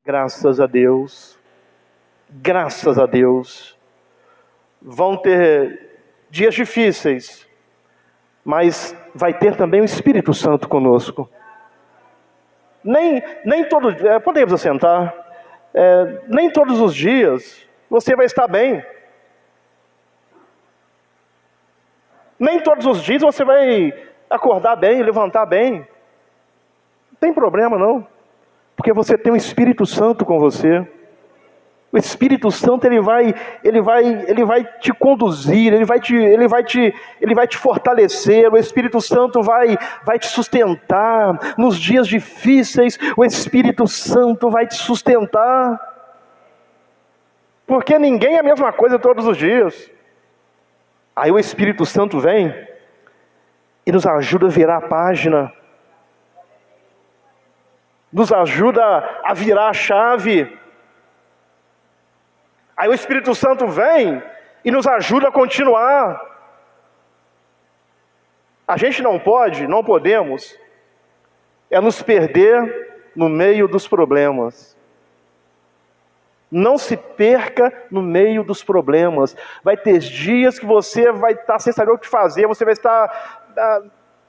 Graças a Deus. Graças a Deus. Vão ter dias difíceis, mas vai ter também o Espírito Santo conosco. Nem todo dia, podemos assentar, nem todos os dias você vai estar bem. Nem todos os dias você vai acordar bem, levantar bem. Não tem problema não, porque você tem o Espírito Santo com você. O Espírito Santo ele vai te conduzir, ele vai te fortalecer. O Espírito Santo vai te sustentar nos dias difíceis. O Espírito Santo vai te sustentar, porque ninguém é a mesma coisa todos os dias. Aí o Espírito Santo vem e nos ajuda a virar a página, nos ajuda a virar a chave. Aí o Espírito Santo vem e nos ajuda a continuar. A gente não podemos, nos perder no meio dos problemas. Não se perca no meio dos problemas. Vai ter dias que você vai estar sem saber o que fazer, você vai estar,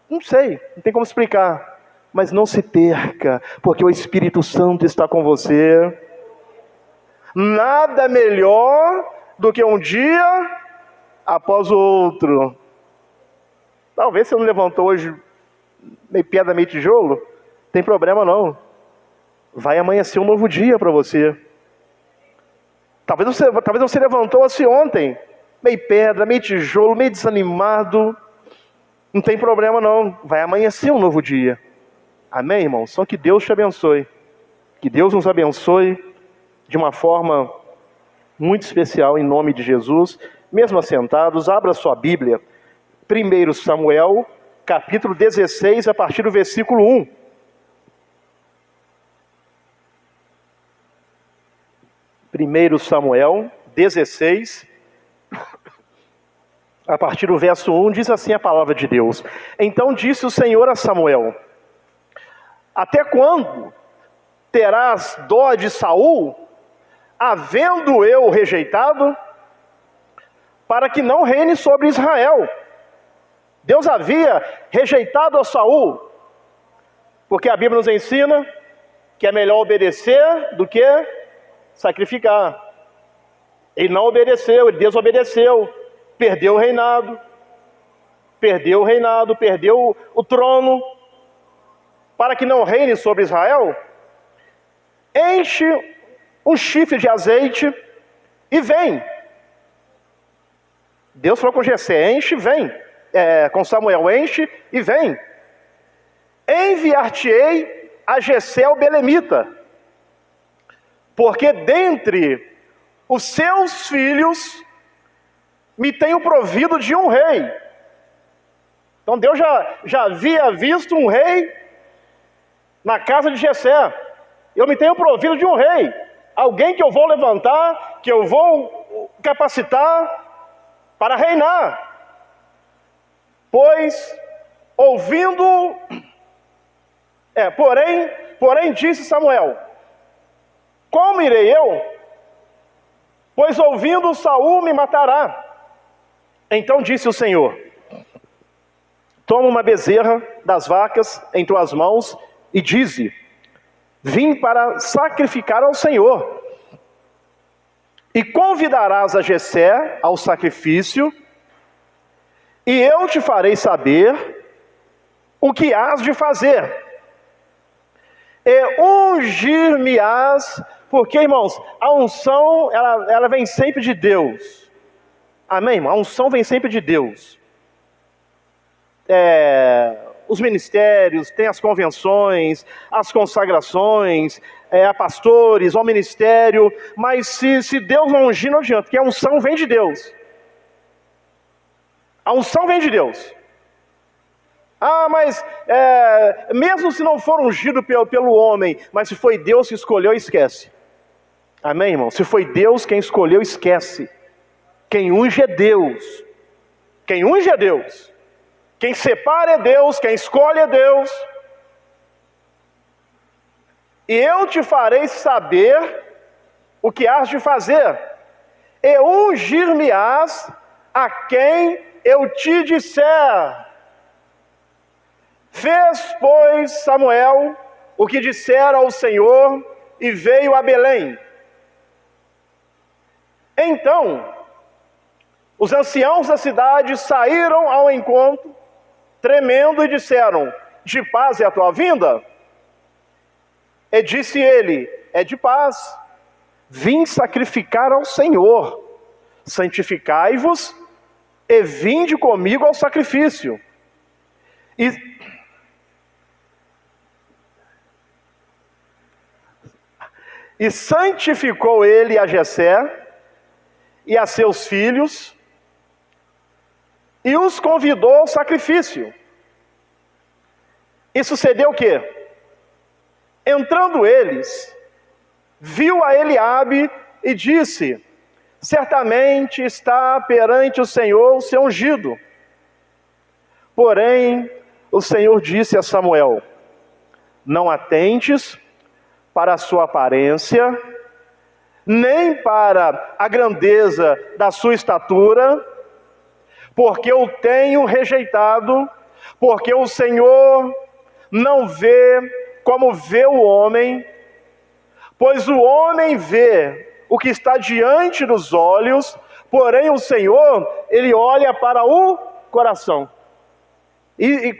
não sei, não tem como explicar. Mas não se perca, porque o Espírito Santo está com você. Nada melhor do que um dia após o outro. Talvez você não levantou hoje meio pedra, meio tijolo. Não tem problema não. Vai amanhecer um novo dia para você. Talvez você levantou-se ontem, meio pedra, meio tijolo, meio desanimado. Não tem problema não. Vai amanhecer um novo dia. Amém, irmão? Só que Deus te abençoe. Que Deus nos abençoe de uma forma muito especial, em nome de Jesus. Mesmo assentados, abra sua Bíblia. 1 Samuel, capítulo 16, a partir do versículo 1. 1 Samuel 16, a partir do verso 1, diz assim a palavra de Deus. Então disse o Senhor a Samuel: até quando terás dó de Saul, havendo eu o rejeitado, para que não reine sobre Israel? Deus havia rejeitado a Saul, porque a Bíblia nos ensina que é melhor obedecer do que sacrificar. Ele não obedeceu, ele desobedeceu, perdeu o reinado, perdeu o trono. Para que não reine sobre Israel, enche um chifre de azeite e vem. Deus falou com Jessé: enche e vem. Com Samuel: enche e vem. Enviar-te-ei a Jessé o belemita, porque dentre os seus filhos me tenho provido de um rei. Então Deus já havia visto um rei na casa de Jessé. Eu me tenho provido de um rei, alguém que eu vou levantar, que eu vou capacitar para reinar. Pois, ouvindo, porém disse Samuel: como irei eu? Pois ouvindo Saul me matará. Então disse o Senhor: toma uma bezerra das vacas em tuas mãos e dize: vim para sacrificar ao Senhor. E convidarás a Jessé ao sacrifício, e eu te farei saber o que hás de fazer. E ungir-me-ás, porque, irmãos, a unção, ela vem sempre de Deus. Amém, irmão? A unção vem sempre de Deus. Os ministérios, tem as convenções, as consagrações, a pastores, ao ministério, mas se Deus não ungir, não adianta, porque a unção vem de Deus. A unção vem de Deus. Mas mesmo se não for ungido pelo homem, mas se foi Deus que escolheu, esquece. Amém, irmão? Se foi Deus quem escolheu, esquece. Quem unge é Deus. Quem unge é Deus. Quem separa é Deus, quem escolhe é Deus. e eu te farei saber o que hás de fazer, e ungir-me-ás a quem eu te disser. Fez, pois, Samuel o que dissera ao Senhor, e veio a Belém. Então, os anciãos da cidade saíram ao encontro, tremendo, e disseram: de paz é a tua vinda? E disse ele: é de paz. Vim sacrificar ao Senhor. Santificai-vos e vinde comigo ao sacrifício. E santificou ele a Jessé e a seus filhos, e os convidou ao sacrifício. E sucedeu o quê? Entrando eles, viu a Eliabe e disse: certamente está perante o Senhor o seu ungido. Porém, o Senhor disse a Samuel: não atentes para a sua aparência, nem para a grandeza da sua estatura, porque o tenho rejeitado, porque o Senhor não vê como vê o homem, pois o homem vê o que está diante dos olhos, porém o Senhor, Ele olha para o coração. E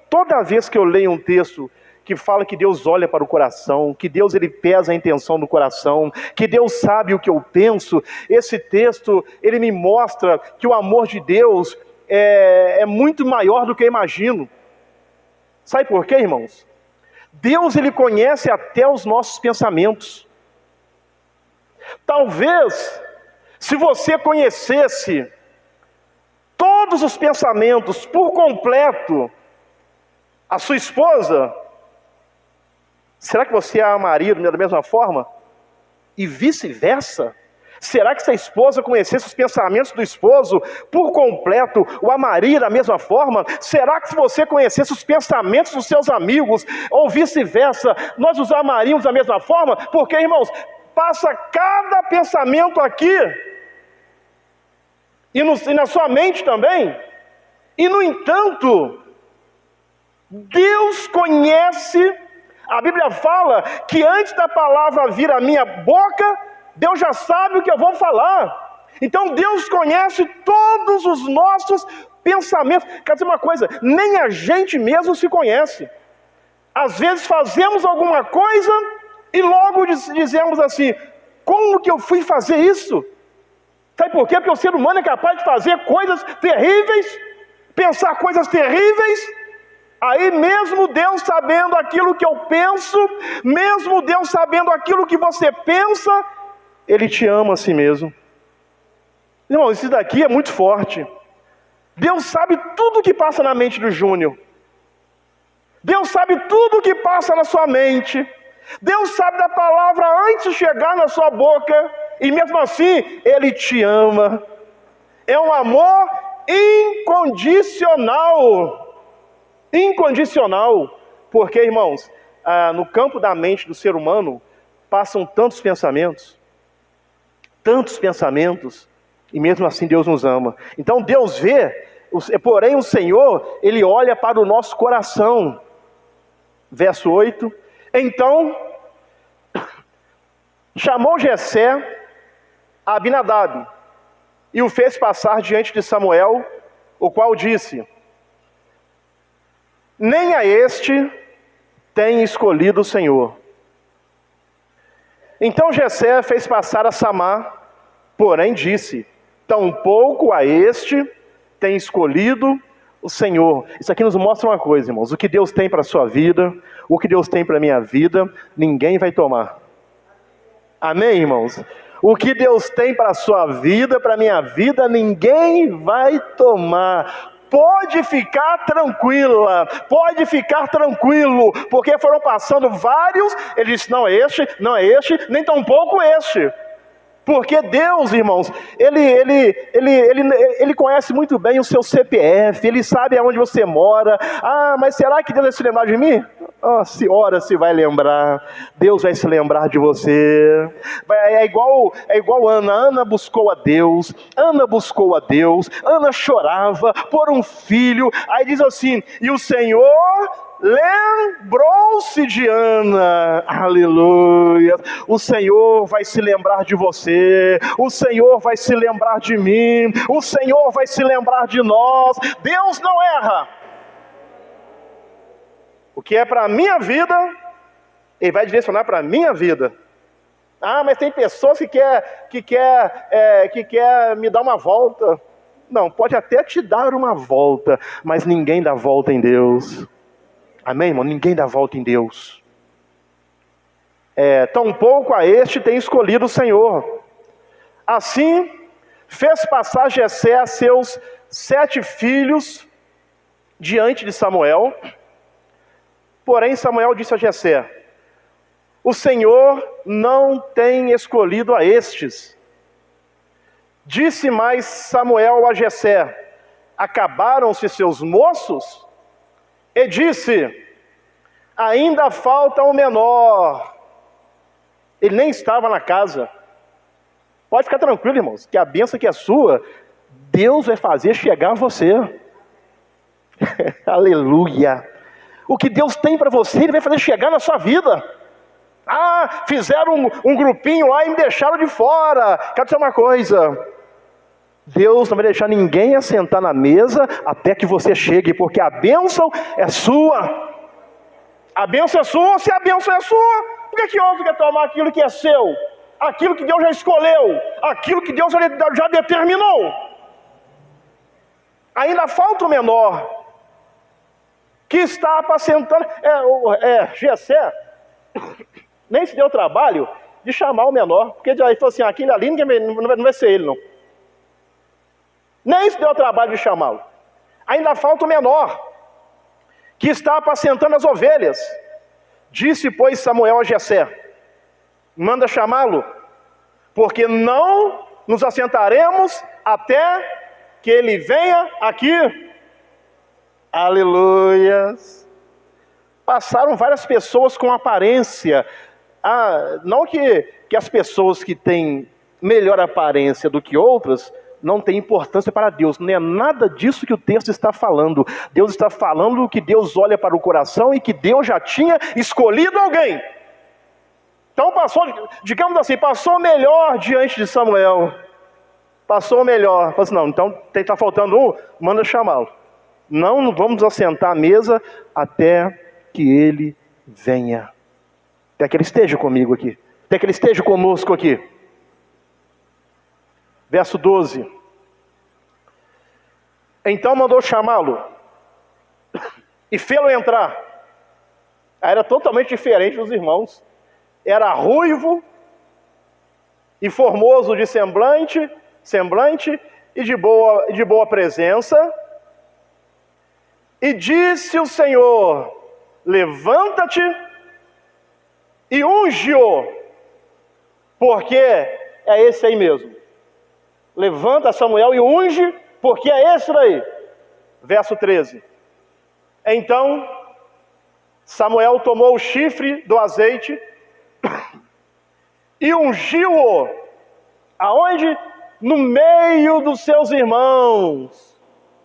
toda vez que eu leio um texto que fala que Deus olha para o coração, que Deus ele pesa a intenção do coração, que Deus sabe o que eu penso, esse texto ele me mostra que o amor de Deus é muito maior do que eu imagino. Sabe por quê, irmãos? Deus ele conhece até os nossos pensamentos. Talvez, se você conhecesse todos os pensamentos por completo, a sua esposa, será que você a amaria da mesma forma? E vice-versa? Será que se a esposa conhecesse os pensamentos do esposo por completo, o amaria da mesma forma? Será que se você conhecesse os pensamentos dos seus amigos, ou vice-versa, nós os amaríamos da mesma forma? Porque, irmãos, passa cada pensamento aqui, e na sua mente também, e no entanto, Deus conhece. A Bíblia fala que antes da palavra vir à minha boca, Deus já sabe o que eu vou falar. Então Deus conhece todos os nossos pensamentos. Quer dizer uma coisa, nem a gente mesmo se conhece. Às vezes fazemos alguma coisa e logo dizemos assim: como que eu fui fazer isso? Sabe por quê? Porque o ser humano é capaz de fazer coisas terríveis, pensar coisas terríveis. Aí mesmo Deus sabendo aquilo que eu penso, mesmo Deus sabendo aquilo que você pensa, Ele te ama a si mesmo. Irmão, isso daqui é muito forte. Deus sabe tudo o que passa na mente do Júnior. Deus sabe tudo o que passa na sua mente. Deus sabe da palavra antes de chegar na sua boca. E mesmo assim, Ele te ama. É um amor incondicional. Incondicional. Porque, irmãos, no campo da mente do ser humano, passam tantos pensamentos, e mesmo assim Deus nos ama. Então Deus vê, porém o Senhor, Ele olha para o nosso coração. Verso 8, então chamou Jessé a Abinadab, e o fez passar diante de Samuel, o qual disse: nem a este tem escolhido o Senhor. Então Jessé fez passar a Samá, porém disse: tampouco a este tem escolhido o Senhor. Isso aqui nos mostra uma coisa, irmãos: o que Deus tem para a sua vida, o que Deus tem para a minha vida, ninguém vai tomar. Amém, irmãos? O que Deus tem para a sua vida, para a minha vida, ninguém vai tomar. Pode ficar tranquila, pode ficar tranquilo, porque foram passando vários. Ele disse: não é este, nem tampouco este. Porque Deus, irmãos, Ele conhece muito bem o seu CPF, Ele sabe aonde você mora. Ah, mas será que Deus vai se lembrar de mim? Ora se vai lembrar, Deus vai se lembrar de você. É igual Ana. Ana buscou a Deus, Ana chorava por um filho. Aí diz assim: e o Senhor lembrou-se de Ana. Aleluia. O Senhor vai se lembrar de você, o Senhor vai se lembrar de mim, o Senhor vai se lembrar de nós. Deus não erra. O que é para a minha vida, Ele vai direcionar para a minha vida. Mas tem pessoas que quer me dar uma volta. Não, pode até te dar uma volta, mas ninguém dá volta em Deus. Amém, irmão? Ninguém dá volta em Deus. Tampouco a este tem escolhido o Senhor. Assim, fez passar Jessé a seus 7 filhos diante de Samuel. Porém, Samuel disse a Jessé: o Senhor não tem escolhido a estes. Disse mais Samuel a Jessé: acabaram-se seus moços? E disse: ainda falta o menor. Ele nem estava na casa. Pode ficar tranquilo, irmãos, que a bênção que é sua, Deus vai fazer chegar a você. Aleluia. O que Deus tem para você, Ele vai fazer chegar na sua vida. Fizeram um grupinho lá e me deixaram de fora. Quero dizer uma coisa: Deus não vai deixar ninguém assentar na mesa até que você chegue, porque a bênção é sua. A bênção é sua. Se a bênção é sua, por que outro quer tomar aquilo que é seu? Aquilo que Deus já escolheu, aquilo que Deus já determinou. Ainda falta o menor, que está apacentando. Jessé nem se deu trabalho de chamar o menor, porque ele falou assim: aquele ali não vai ser ele, não. Nem se deu trabalho de chamá-lo. Ainda falta o menor, que está apacentando as ovelhas. Disse, pois, Samuel a Jessé: manda chamá-lo, porque não nos assentaremos até que ele venha aqui. Aleluias. Passaram várias pessoas com aparência. Não que as pessoas que têm melhor aparência do que outras não têm importância para Deus. Não é nada disso que o texto está falando. Deus está falando que Deus olha para o coração e que Deus já tinha escolhido alguém. Então passou, digamos assim, passou melhor diante de Samuel. Passou melhor. Falou assim: não, então está faltando um, manda chamá-lo. Não vamos assentar à mesa até que ele venha. Até que ele esteja comigo aqui. Até que ele esteja conosco aqui. Verso 12. Então mandou chamá-lo e fê-lo entrar. Era totalmente diferente dos irmãos. Era ruivo e formoso de semblante e de boa presença. E disse o Senhor: levanta-te e unge-o, porque é esse aí mesmo. Levanta, Samuel, e unge, porque é esse daí. Verso 13. Então Samuel tomou o chifre do azeite e ungiu-o. Aonde? No meio dos seus irmãos.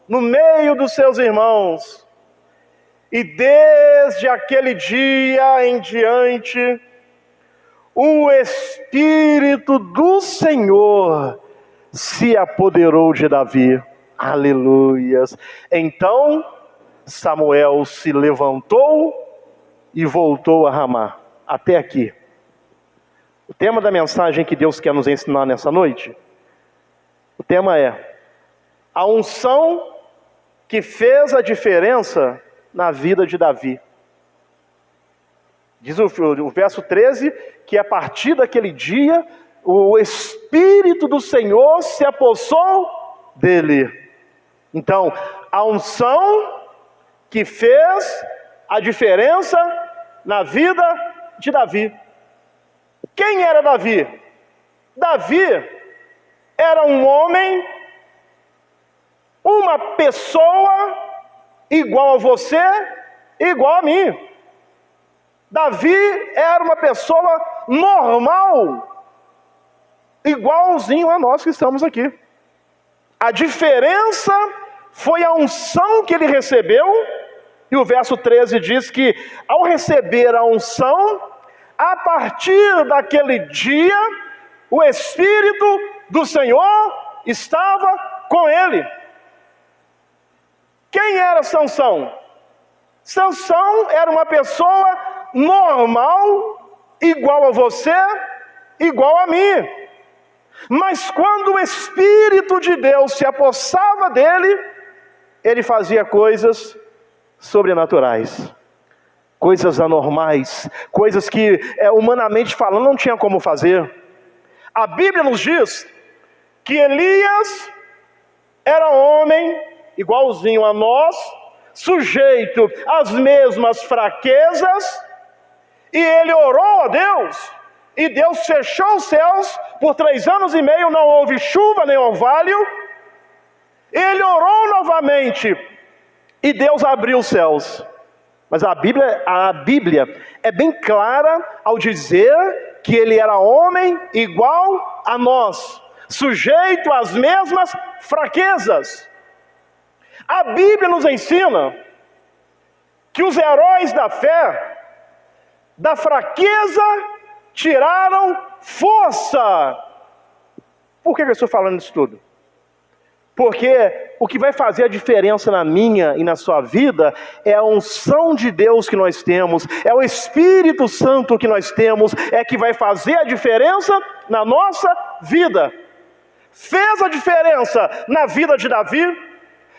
No meio dos seus irmãos. E desde aquele dia em diante, o Espírito do Senhor se apoderou de Davi. Aleluias. Então Samuel se levantou e voltou a Ramá. Até aqui. O tema da mensagem que Deus quer nos ensinar nessa noite, o tema é: a unção que fez a diferença na vida de Davi. Diz o verso 13, que a partir daquele dia, o Espírito do Senhor se apossou dele. Então, a unção que fez a diferença na vida de Davi. Quem era Davi? Davi era um homem, uma pessoa igual a você, igual a mim. Davi era uma pessoa normal, igualzinho a nós que estamos aqui. A diferença foi a unção que ele recebeu, e o verso 13 diz que, ao receber a unção, a partir daquele dia, o Espírito do Senhor estava com ele. Quem era Sansão? Sansão era uma pessoa normal, igual a você, igual a mim. Mas quando o Espírito de Deus se apossava dele, ele fazia coisas sobrenaturais, coisas anormais, coisas que, humanamente falando, não tinha como fazer. A Bíblia nos diz que Elias era homem, igualzinho a nós, sujeito às mesmas fraquezas, e ele orou a Deus, e Deus fechou os céus, por 3 anos e meio não houve chuva nem orvalho. Ele orou novamente, e Deus abriu os céus. Mas a Bíblia é bem clara ao dizer que ele era homem igual a nós, sujeito às mesmas fraquezas. A Bíblia nos ensina que os heróis da fé, da fraqueza, tiraram força. Por que eu estou falando isso tudo? Porque o que vai fazer a diferença na minha e na sua vida é a unção de Deus que nós temos, é o Espírito Santo que nós temos, é que vai fazer a diferença na nossa vida. Fez a diferença na vida de Davi,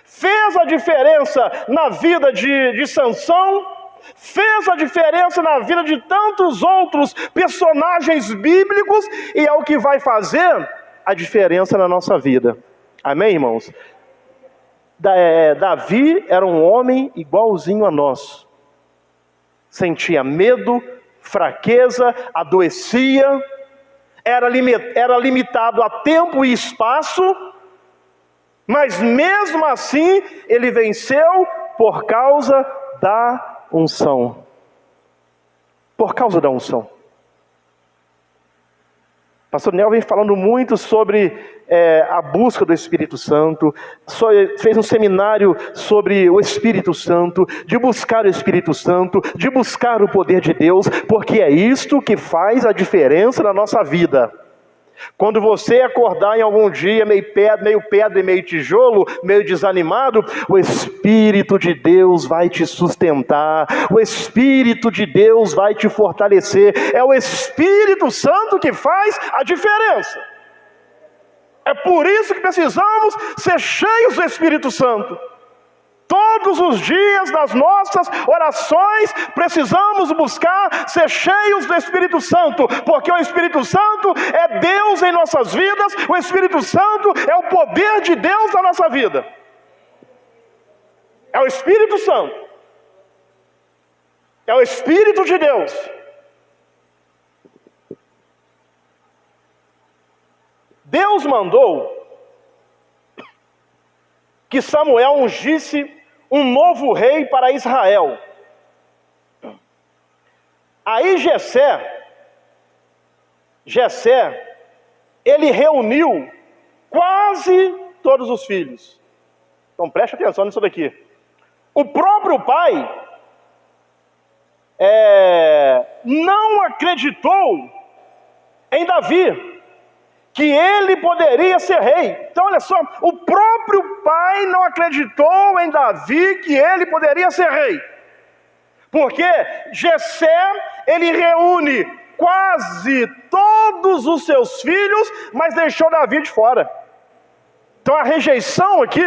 fez a diferença na vida de Sansão, fez a diferença na vida de tantos outros personagens bíblicos, e é o que vai fazer a diferença na nossa vida. Amém, irmãos? Davi era um homem igualzinho a nós. Sentia medo, fraqueza, adoecia, era limitado a tempo e espaço, mas mesmo assim ele venceu por causa da unção. Por causa da unção. Pastor Nel vem falando muito sobre a busca do Espírito Santo, fez um seminário sobre o Espírito Santo, de buscar o Espírito Santo, de buscar o poder de Deus, porque é isto que faz a diferença na nossa vida. Quando você acordar em algum dia meio pedra e meio tijolo, meio desanimado, o Espírito de Deus vai te sustentar, o Espírito de Deus vai te fortalecer. É o Espírito Santo que faz a diferença. É por isso que precisamos ser cheios do Espírito Santo. Todos os dias nas nossas orações precisamos buscar ser cheios do Espírito Santo, porque o Espírito Santo é Deus em nossas vidas, o Espírito Santo é o poder de Deus na nossa vida. É o Espírito Santo, é o Espírito de Deus. Deus mandou que Samuel ungisse um novo rei para Israel. Aí Jessé, ele reuniu quase todos os filhos. Então preste atenção nisso daqui. O próprio pai não acreditou em Davi, que ele poderia ser rei. Então olha só, o próprio pai não acreditou em Davi que ele poderia ser rei. Porque Jessé, ele reúne quase todos os seus filhos, mas deixou Davi de fora. Então a rejeição aqui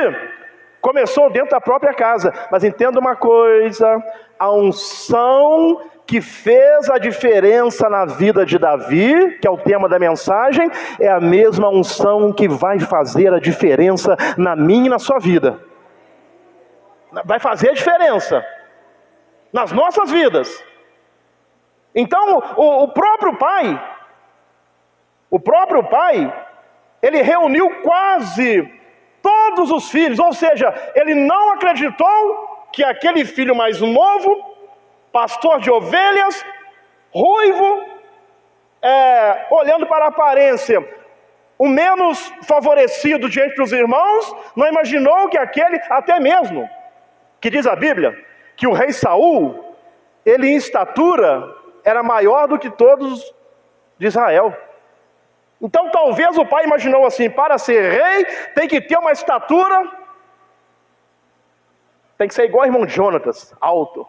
começou dentro da própria casa. Mas entenda uma coisa, a unção que fez a diferença na vida de Davi, que é o tema da mensagem, é a mesma unção que vai fazer a diferença na minha e na sua vida. Vai fazer a diferença nas nossas vidas. Então, o próprio pai, ele reuniu quase todos os filhos, ou seja, ele não acreditou que aquele filho mais novo, pastor de ovelhas, ruivo, olhando para a aparência, o menos favorecido diante dos irmãos, não imaginou que aquele, até mesmo, que diz a Bíblia, que o rei Saul, ele em estatura, era maior do que todos de Israel. Então talvez o pai imaginou assim, para ser rei, tem que ter uma estatura, tem que ser igual ao irmão Jonatas, alto.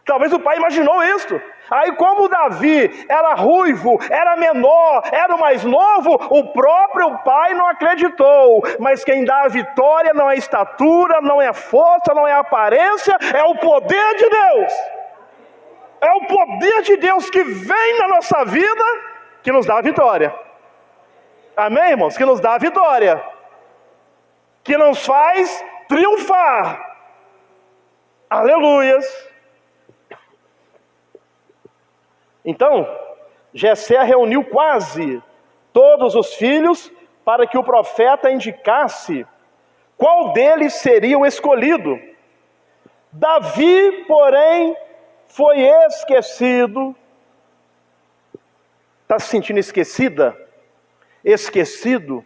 Talvez o pai imaginou isso. Aí como Davi era ruivo, era menor, era o mais novo, o próprio pai não acreditou. Mas quem dá a vitória não é estatura, não é força, não é aparência, é o poder de Deus. É o poder de Deus que vem na nossa vida, que nos dá a vitória. Amém, irmãos? Que nos dá a vitória. Que nos faz triunfar. Aleluias. Então, Jessé reuniu quase todos os filhos para que o profeta indicasse qual deles seria o escolhido. Davi, porém, foi esquecido. Está se sentindo esquecida? Esquecido?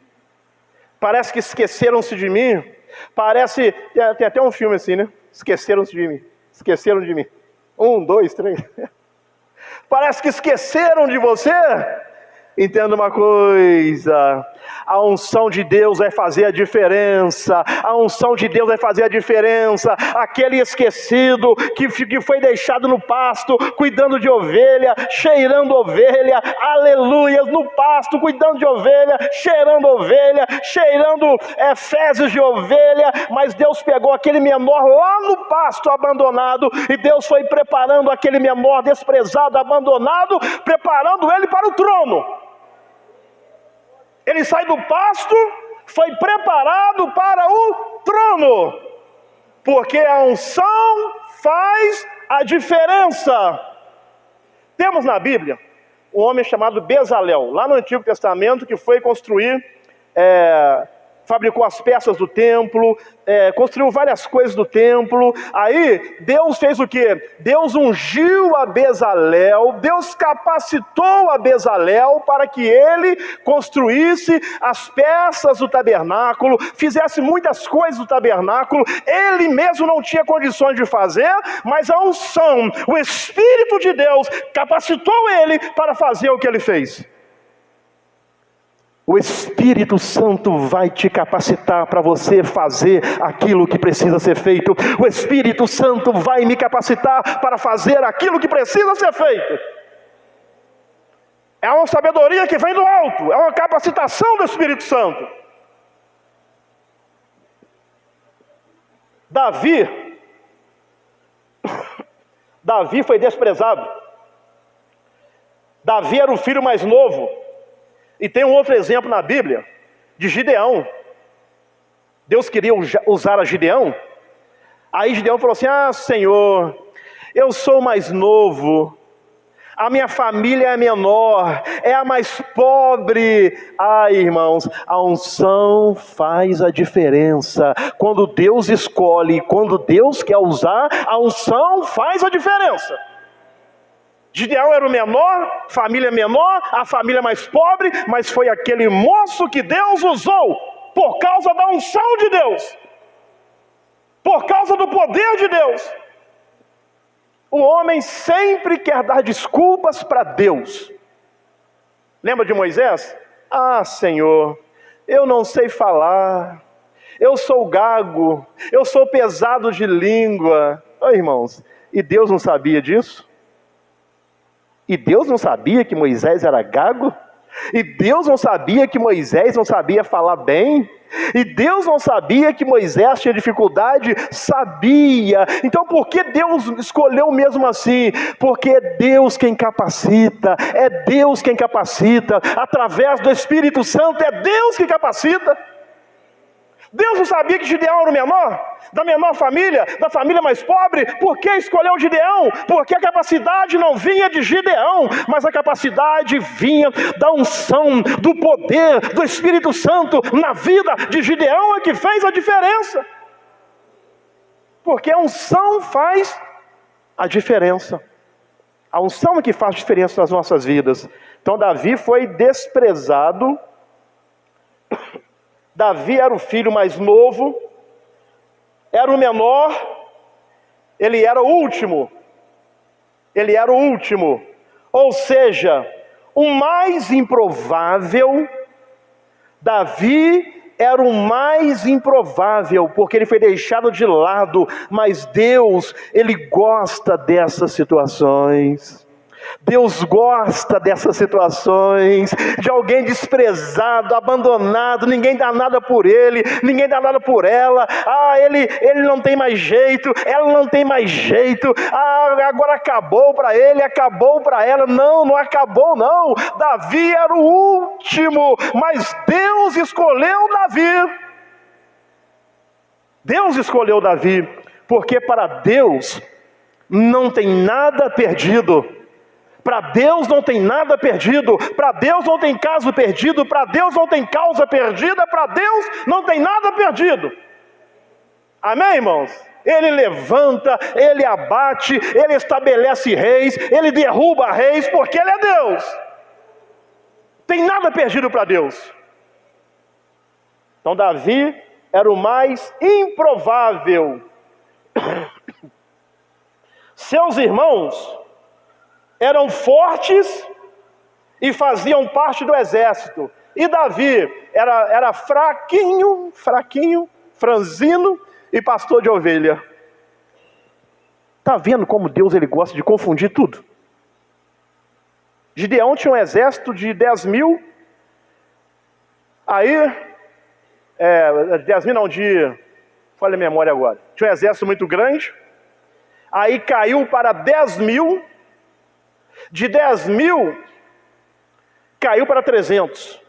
Parece que esqueceram-se de mim. Parece, tem até um filme assim, né? Esqueceram-se de mim. Esqueceram de mim. 1, 2, 3. Parece que esqueceram de você. Entenda uma coisa, a unção de Deus vai fazer a diferença. A unção de Deus vai fazer a diferença. Aquele esquecido que foi deixado no pasto, cuidando de ovelha, cheirando ovelha, aleluia, no pasto, cuidando de ovelha, cheirando fezes de ovelha, mas Deus pegou aquele menor lá no pasto abandonado, e Deus foi preparando aquele menor desprezado, abandonado, preparando ele para o trono. Ele sai do pasto, foi preparado para o trono, porque a unção faz a diferença. Temos na Bíblia um homem chamado Bezalel, lá no Antigo Testamento, que foi construir, fabricou as peças do templo, construiu várias coisas do templo. Aí Deus fez o quê? Deus ungiu a Bezalel, Deus capacitou a Bezalel para que ele construísse as peças do tabernáculo, fizesse muitas coisas do tabernáculo. Ele mesmo não tinha condições de fazer, mas a unção, o Espírito de Deus capacitou ele para fazer o que ele fez. O Espírito Santo vai te capacitar para você fazer aquilo que precisa ser feito. O Espírito Santo vai me capacitar para fazer aquilo que precisa ser feito. É uma sabedoria que vem do alto, é uma capacitação do Espírito Santo. Davi foi desprezado. Davi era o filho mais novo. E tem um outro exemplo na Bíblia, de Gideão. Deus queria usar a Gideão. Aí Gideão falou assim: Senhor, eu sou mais novo, a minha família é menor, é a mais pobre. Irmãos, a unção faz a diferença. Quando Deus escolhe, quando Deus quer usar, a unção faz a diferença. Gideão era o menor, família menor, a família mais pobre, mas foi aquele moço que Deus usou, por causa da unção de Deus, por causa do poder de Deus. O homem sempre quer dar desculpas para Deus. Lembra de Moisés? Senhor, eu não sei falar, eu sou gago, eu sou pesado de língua. Irmãos, e Deus não sabia disso? E Deus não sabia que Moisés era gago? E Deus não sabia que Moisés não sabia falar bem? E Deus não sabia que Moisés tinha dificuldade? Sabia. Então por que Deus escolheu mesmo assim? Porque é Deus quem capacita, é Deus quem capacita, através do Espírito Santo, é Deus que capacita. Deus não sabia que Gideão era o menor, da menor família, da família mais pobre? Por que escolheu Gideão? Porque a capacidade não vinha de Gideão, mas a capacidade vinha da unção, do poder, do Espírito Santo na vida de Gideão, é que fez a diferença. Porque a unção faz a diferença. A unção é que faz diferença nas nossas vidas. Então Davi foi desprezado. Davi era o filho mais novo, era o menor, ele era o último. Ele era o último. Ou seja, o mais improvável. Davi era o mais improvável, porque ele foi deixado de lado, mas Deus, Ele gosta dessas situações. Deus gosta dessas situações, de alguém desprezado, abandonado, ninguém dá nada por ele, ninguém dá nada por ela. Ele não tem mais jeito, ela não tem mais jeito. Agora acabou para ele, acabou para ela. Não acabou não. Davi era o último, mas Deus escolheu Davi. Deus escolheu Davi, porque para Deus não tem nada perdido. Para Deus não tem nada perdido, para Deus não tem caso perdido, para Deus não tem causa perdida, para Deus não tem nada perdido. Amém, irmãos? Ele levanta, Ele abate, Ele estabelece reis, Ele derruba reis, porque Ele é Deus. Tem nada perdido para Deus. Então Davi era o mais improvável. Seus irmãos eram fortes e faziam parte do exército. E Davi era fraquinho, franzino e pastor de ovelha. Está vendo como Deus ele gosta de confundir tudo? Gideão tinha um exército de 10 mil. Aí, 10 mil não, falha a memória agora. Tinha um exército muito grande. Aí caiu para 10 mil. De 10 mil, caiu para 300.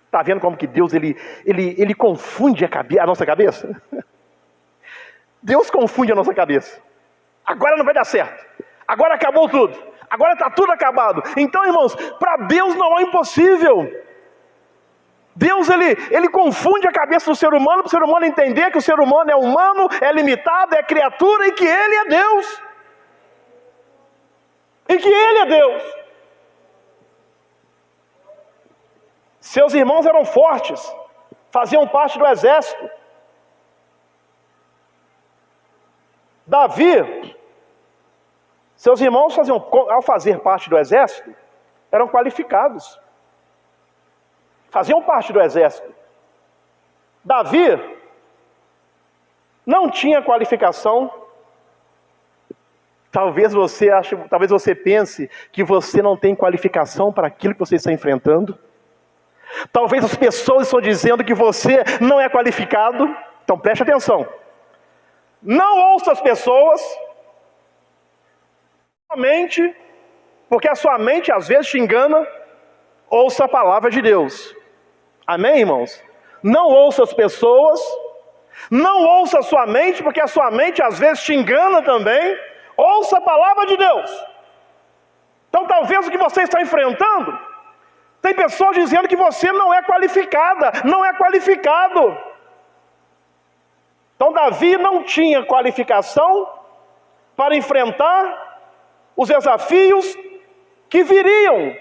Está vendo como que Deus ele confunde a nossa cabeça? Deus confunde a nossa cabeça. Agora não vai dar certo. Agora acabou tudo. Agora está tudo acabado. Então, irmãos, para Deus não é impossível. Deus ele confunde a cabeça do ser humano, para o ser humano entender que o ser humano é humano, é limitado, é criatura e que Ele é Deus. E que Ele é Deus. Seus irmãos eram fortes, faziam parte do exército. Davi, seus irmãos ao fazer parte do exército, eram qualificados. Faziam parte do exército. Davi não tinha qualificação. Talvez você pense que você não tem qualificação para aquilo que você está enfrentando. Talvez as pessoas estão dizendo que você não é qualificado. Então preste atenção. Não ouça as pessoas, somente porque a sua mente às vezes te engana. Ouça a palavra de Deus. Amém, irmãos? Não ouça as pessoas, não ouça a sua mente, porque a sua mente às vezes te engana também. Ouça a palavra de Deus. Então talvez o que você está enfrentando, tem pessoas dizendo que você não é qualificada, não é qualificado. Então Davi não tinha qualificação para enfrentar os desafios que viriam,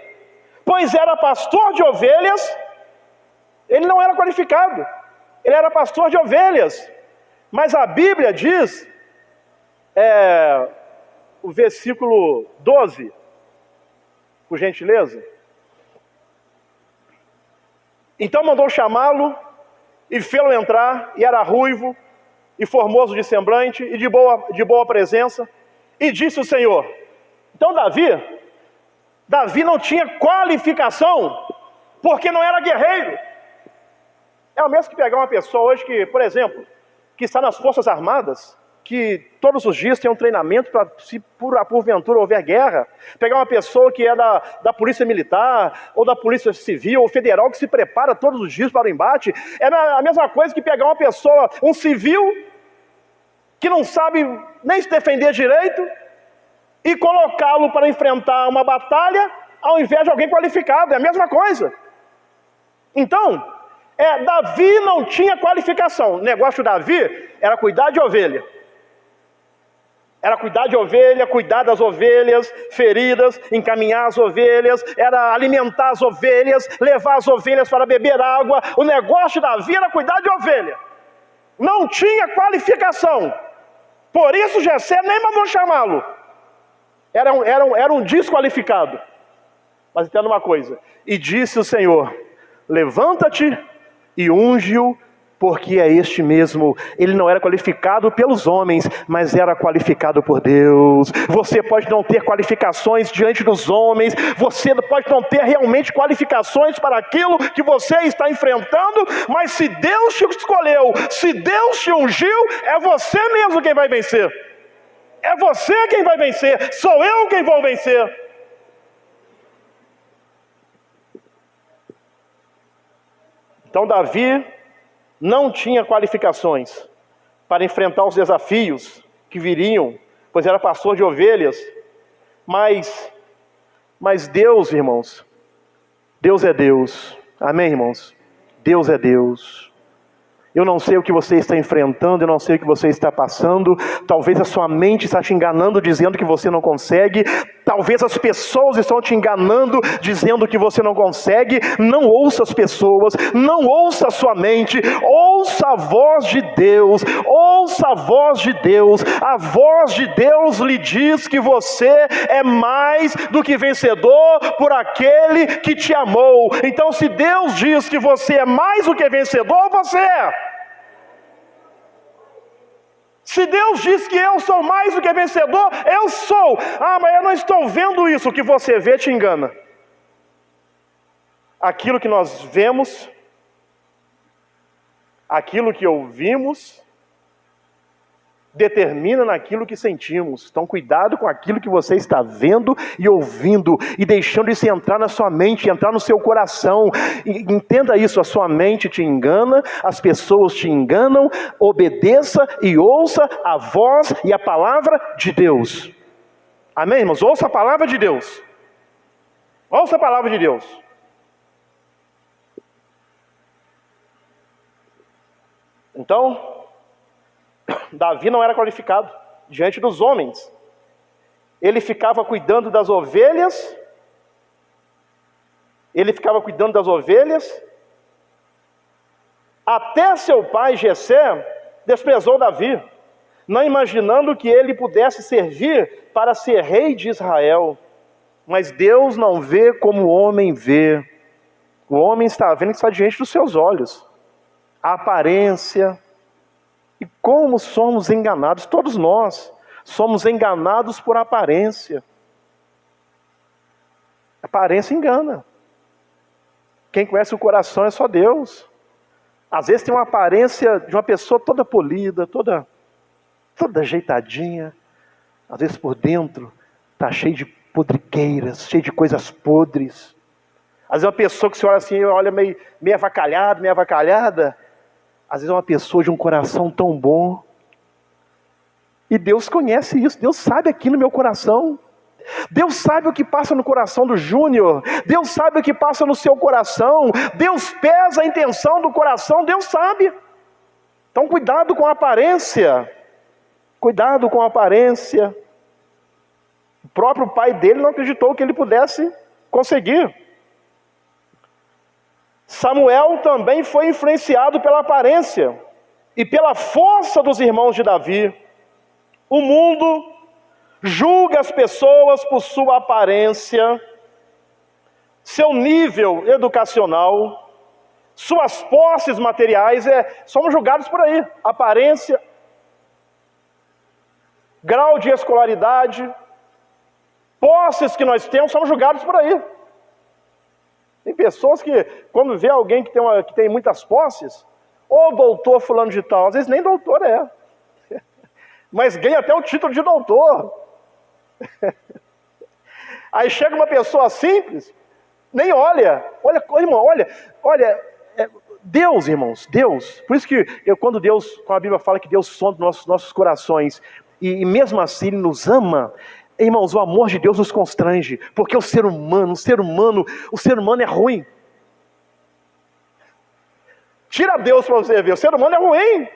pois era pastor de ovelhas. Ele não era qualificado, ele era pastor de ovelhas. Mas a Bíblia diz, o versículo 12, por gentileza. Então mandou chamá-lo e fê-lo entrar, e era ruivo e formoso de semblante e de boa presença, e disse o Senhor. Então Davi não tinha qualificação, porque não era guerreiro. É o mesmo que pegar uma pessoa hoje que, por exemplo, que está nas Forças Armadas, que todos os dias tem um treinamento para, se porventura houver guerra, pegar uma pessoa que é da Polícia Militar, ou da Polícia Civil, ou Federal, que se prepara todos os dias para o embate. É a mesma coisa que pegar uma pessoa, um civil, que não sabe nem se defender direito, e colocá-lo para enfrentar uma batalha, ao invés de alguém qualificado. É a mesma coisa. Então, Davi não tinha qualificação. O negócio de Davi era cuidar de ovelha. Era cuidar de ovelha, cuidar das ovelhas feridas, encaminhar as ovelhas, era alimentar as ovelhas, levar as ovelhas para beber água. O negócio de Davi era cuidar de ovelha. Não tinha qualificação. Por isso Jessé nem mandou chamá-lo. Era um desqualificado. Mas entenda uma coisa. E disse o Senhor: levanta-te e unge-o, porque é este mesmo. Ele não era qualificado pelos homens, mas era qualificado por Deus. Você pode não ter qualificações diante dos homens, você pode não ter realmente qualificações para aquilo que você está enfrentando, mas se Deus te escolheu, se Deus te ungiu, é você mesmo quem vai vencer. É você quem vai vencer, sou eu quem vou vencer. Então Davi não tinha qualificações para enfrentar os desafios que viriam, pois era pastor de ovelhas. Mas Deus, irmãos, Deus é Deus. Amém, irmãos? Deus é Deus. Eu não sei o que você está enfrentando, eu não sei o que você está passando. Talvez a sua mente está te enganando, dizendo que você não consegue. Talvez as pessoas estão te enganando, dizendo que você não consegue. Não ouça as pessoas, não ouça a sua mente. Ouça a voz de Deus, ouça a voz de Deus. A voz de Deus lhe diz que você é mais do que vencedor por aquele que te amou. Então, se Deus diz que você é mais do que vencedor, você é. Se Deus diz que eu sou mais do que vencedor, eu sou. Ah, mas eu não estou vendo isso. O que você vê te engana. Aquilo que nós vemos, aquilo que ouvimos, determina naquilo que sentimos. Então cuidado com aquilo que você está vendo e ouvindo, e deixando isso entrar na sua mente, entrar no seu coração. E entenda isso, a sua mente te engana, as pessoas te enganam. Obedeça e ouça a voz e a palavra de Deus. Amém, irmãos? Ouça a palavra de Deus. Ouça a palavra de Deus. Então, Davi não era qualificado diante dos homens. Ele ficava cuidando das ovelhas. Até seu pai Jessé desprezou Davi, não imaginando que ele pudesse servir para ser rei de Israel. Mas Deus não vê como o homem vê. O homem está vendo que está diante dos seus olhos. A aparência. E como somos enganados, todos nós somos enganados por aparência. A aparência engana. Quem conhece o coração é só Deus. Às vezes tem uma aparência de uma pessoa toda polida, toda ajeitadinha. Às vezes por dentro está cheio de podriqueiras, cheio de coisas podres. Às vezes uma pessoa que você olha assim, olha meio avacalhada. Às vezes é uma pessoa de um coração tão bom. E Deus conhece isso. Deus sabe aqui no meu coração. Deus sabe o que passa no coração do Júnior. Deus sabe o que passa no seu coração. Deus pesa a intenção do coração. Deus sabe. Então cuidado com a aparência. Cuidado com a aparência. O próprio pai dele não acreditou que ele pudesse conseguir. Samuel também foi influenciado pela aparência e pela força dos irmãos de Davi. O mundo julga as pessoas por sua aparência, seu nível educacional, suas posses materiais. Somos julgados por aí. Aparência, grau de escolaridade, posses que nós temos, somos julgados por aí. Tem pessoas que, quando vê alguém que tem muitas posses, ou doutor fulano de tal, às vezes nem doutor é, mas ganha até o título de doutor. Aí chega uma pessoa simples, nem olha, irmão, Deus, irmãos, Deus. Por isso que quando a Bíblia fala que Deus sonda nossos corações, e mesmo assim Ele nos ama. Irmãos, o amor de Deus nos constrange, porque o ser humano é ruim. Tira Deus para você ver, o ser humano é ruim.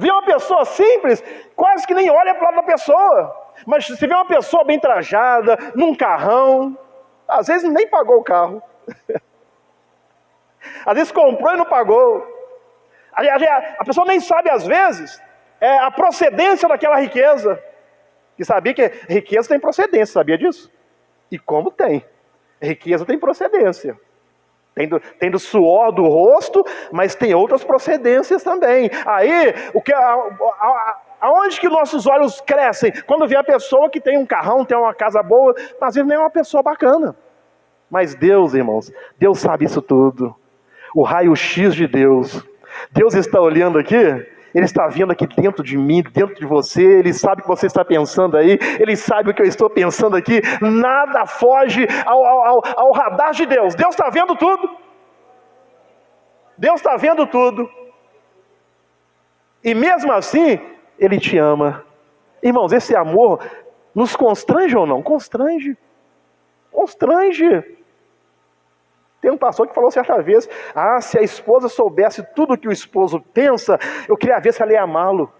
Vê uma pessoa simples, quase que nem olha para o lado da pessoa. Mas se vê uma pessoa bem trajada, num carrão, às vezes nem pagou o carro. Às vezes comprou e não pagou. A pessoa nem sabe, às vezes, a procedência daquela riqueza. E sabia que riqueza tem procedência, sabia disso? E como tem? Riqueza tem procedência. Tem do suor do rosto, mas tem outras procedências também. Aí, aonde que nossos olhos crescem? Quando vê a pessoa que tem um carrão, tem uma casa boa, às vezes nem é uma pessoa bacana. Mas Deus, irmãos, Deus sabe isso tudo. O raio-x de Deus. Deus está olhando aqui, Ele está vendo aqui dentro de mim, dentro de você. Ele sabe o que você está pensando aí. Ele sabe o que eu estou pensando aqui. Nada foge ao radar de Deus. Deus está vendo tudo. Deus está vendo tudo. E mesmo assim, Ele te ama. Irmãos, esse amor nos constrange ou não? Constrange. Constrange. Tem um pastor que falou certa vez: se a esposa soubesse tudo o que o esposo pensa, eu queria ver se ela ia amá-lo.